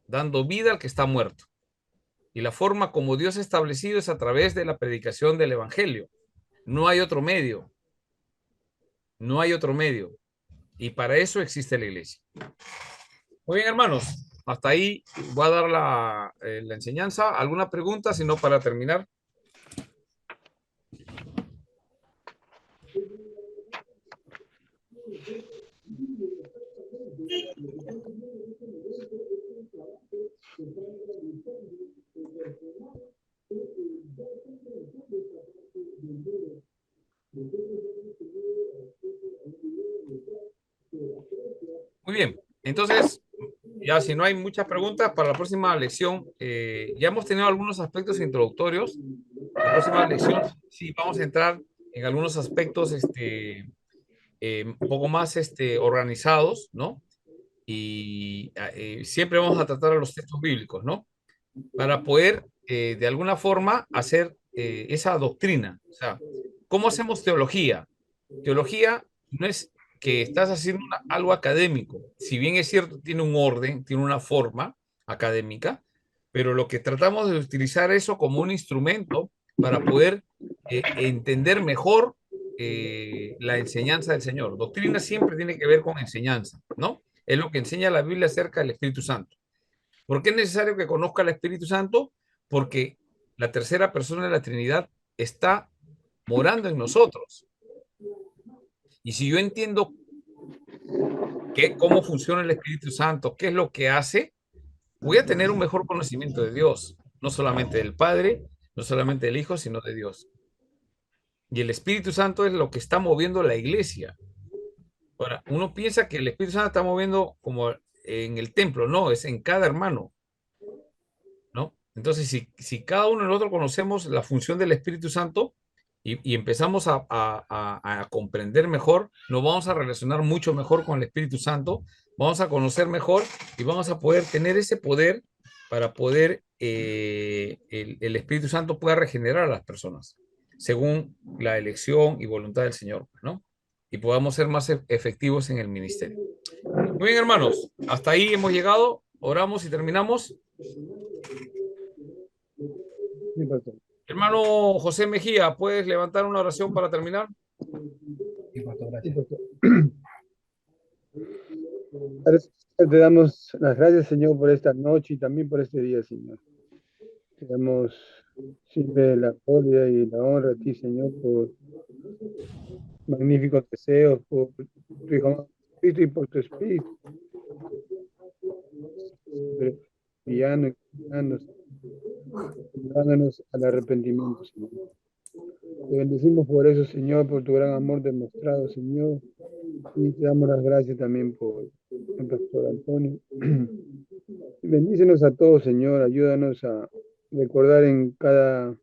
dando vida al que está muerto. Y la forma como Dios ha establecido es a través de la predicación del Evangelio. No hay otro medio. No hay otro medio. Y para eso existe la iglesia. Muy bien, hermanos. Hasta ahí voy a dar la enseñanza. ¿Alguna pregunta? Si no, para terminar. Muy bien. Entonces, ya si no hay muchas preguntas, para la próxima lección, ya hemos tenido algunos aspectos introductorios. La próxima lección sí vamos a entrar en algunos aspectos un poco más organizados, ¿no? Y siempre vamos a tratar a los textos bíblicos, ¿no? Para poder, de alguna forma, hacer esa doctrina. O sea, ¿cómo hacemos teología? Teología no es que estás haciendo algo académico. Si bien es cierto, tiene un orden, tiene una forma académica, pero lo que tratamos de utilizar eso como un instrumento para poder entender mejor la enseñanza del Señor. Doctrina siempre tiene que ver con enseñanza, ¿no? Es lo que enseña la Biblia acerca del Espíritu Santo. ¿Por qué es necesario que conozca al Espíritu Santo? Porque la tercera persona de la Trinidad está morando en nosotros. Y si yo entiendo cómo funciona el Espíritu Santo, qué es lo que hace, voy a tener un mejor conocimiento de Dios, no solamente del Padre, no solamente del Hijo, sino de Dios. Y el Espíritu Santo es lo que está moviendo la iglesia. Ahora, uno piensa que el Espíritu Santo está moviendo como en el templo, no, es en cada hermano, ¿no? Entonces, si cada uno de nosotros conocemos la función del Espíritu Santo y empezamos a comprender mejor, nos vamos a relacionar mucho mejor con el Espíritu Santo, vamos a conocer mejor y vamos a poder tener ese poder para poder el Espíritu Santo pueda regenerar a las personas según la elección y voluntad del Señor, ¿no? Y podamos ser más efectivos en el ministerio. Muy bien, hermanos, hasta ahí hemos llegado, oramos y terminamos. Hermano José Mejía, ¿puedes levantar una oración para terminar? Sí, pastor, gracias. Te damos las gracias, Señor, por esta noche y también por este día, Señor. Te damos siempre la gloria y la honra a ti, Señor, por magníficos deseos, por tu Hijo Cristo y por tu Espíritu. Guiando y ayudándonos al arrepentimiento, Señor. Te bendecimos por eso, Señor, por tu gran amor demostrado, Señor. Y te damos las gracias también por el pastor Antonio. Y bendícenos a todos, Señor. Ayúdanos a recordar en cada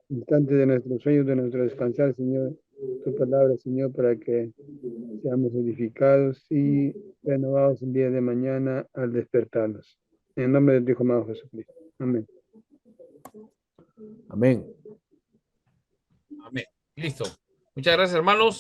instante de nuestros sueños, de nuestro descansar, Señor, tu palabra, Señor, para que seamos edificados y renovados el día de mañana al despertarnos. En el nombre de tu Hijo amado Jesucristo. Amén. Amén. Amén. Listo. Muchas gracias, hermanos.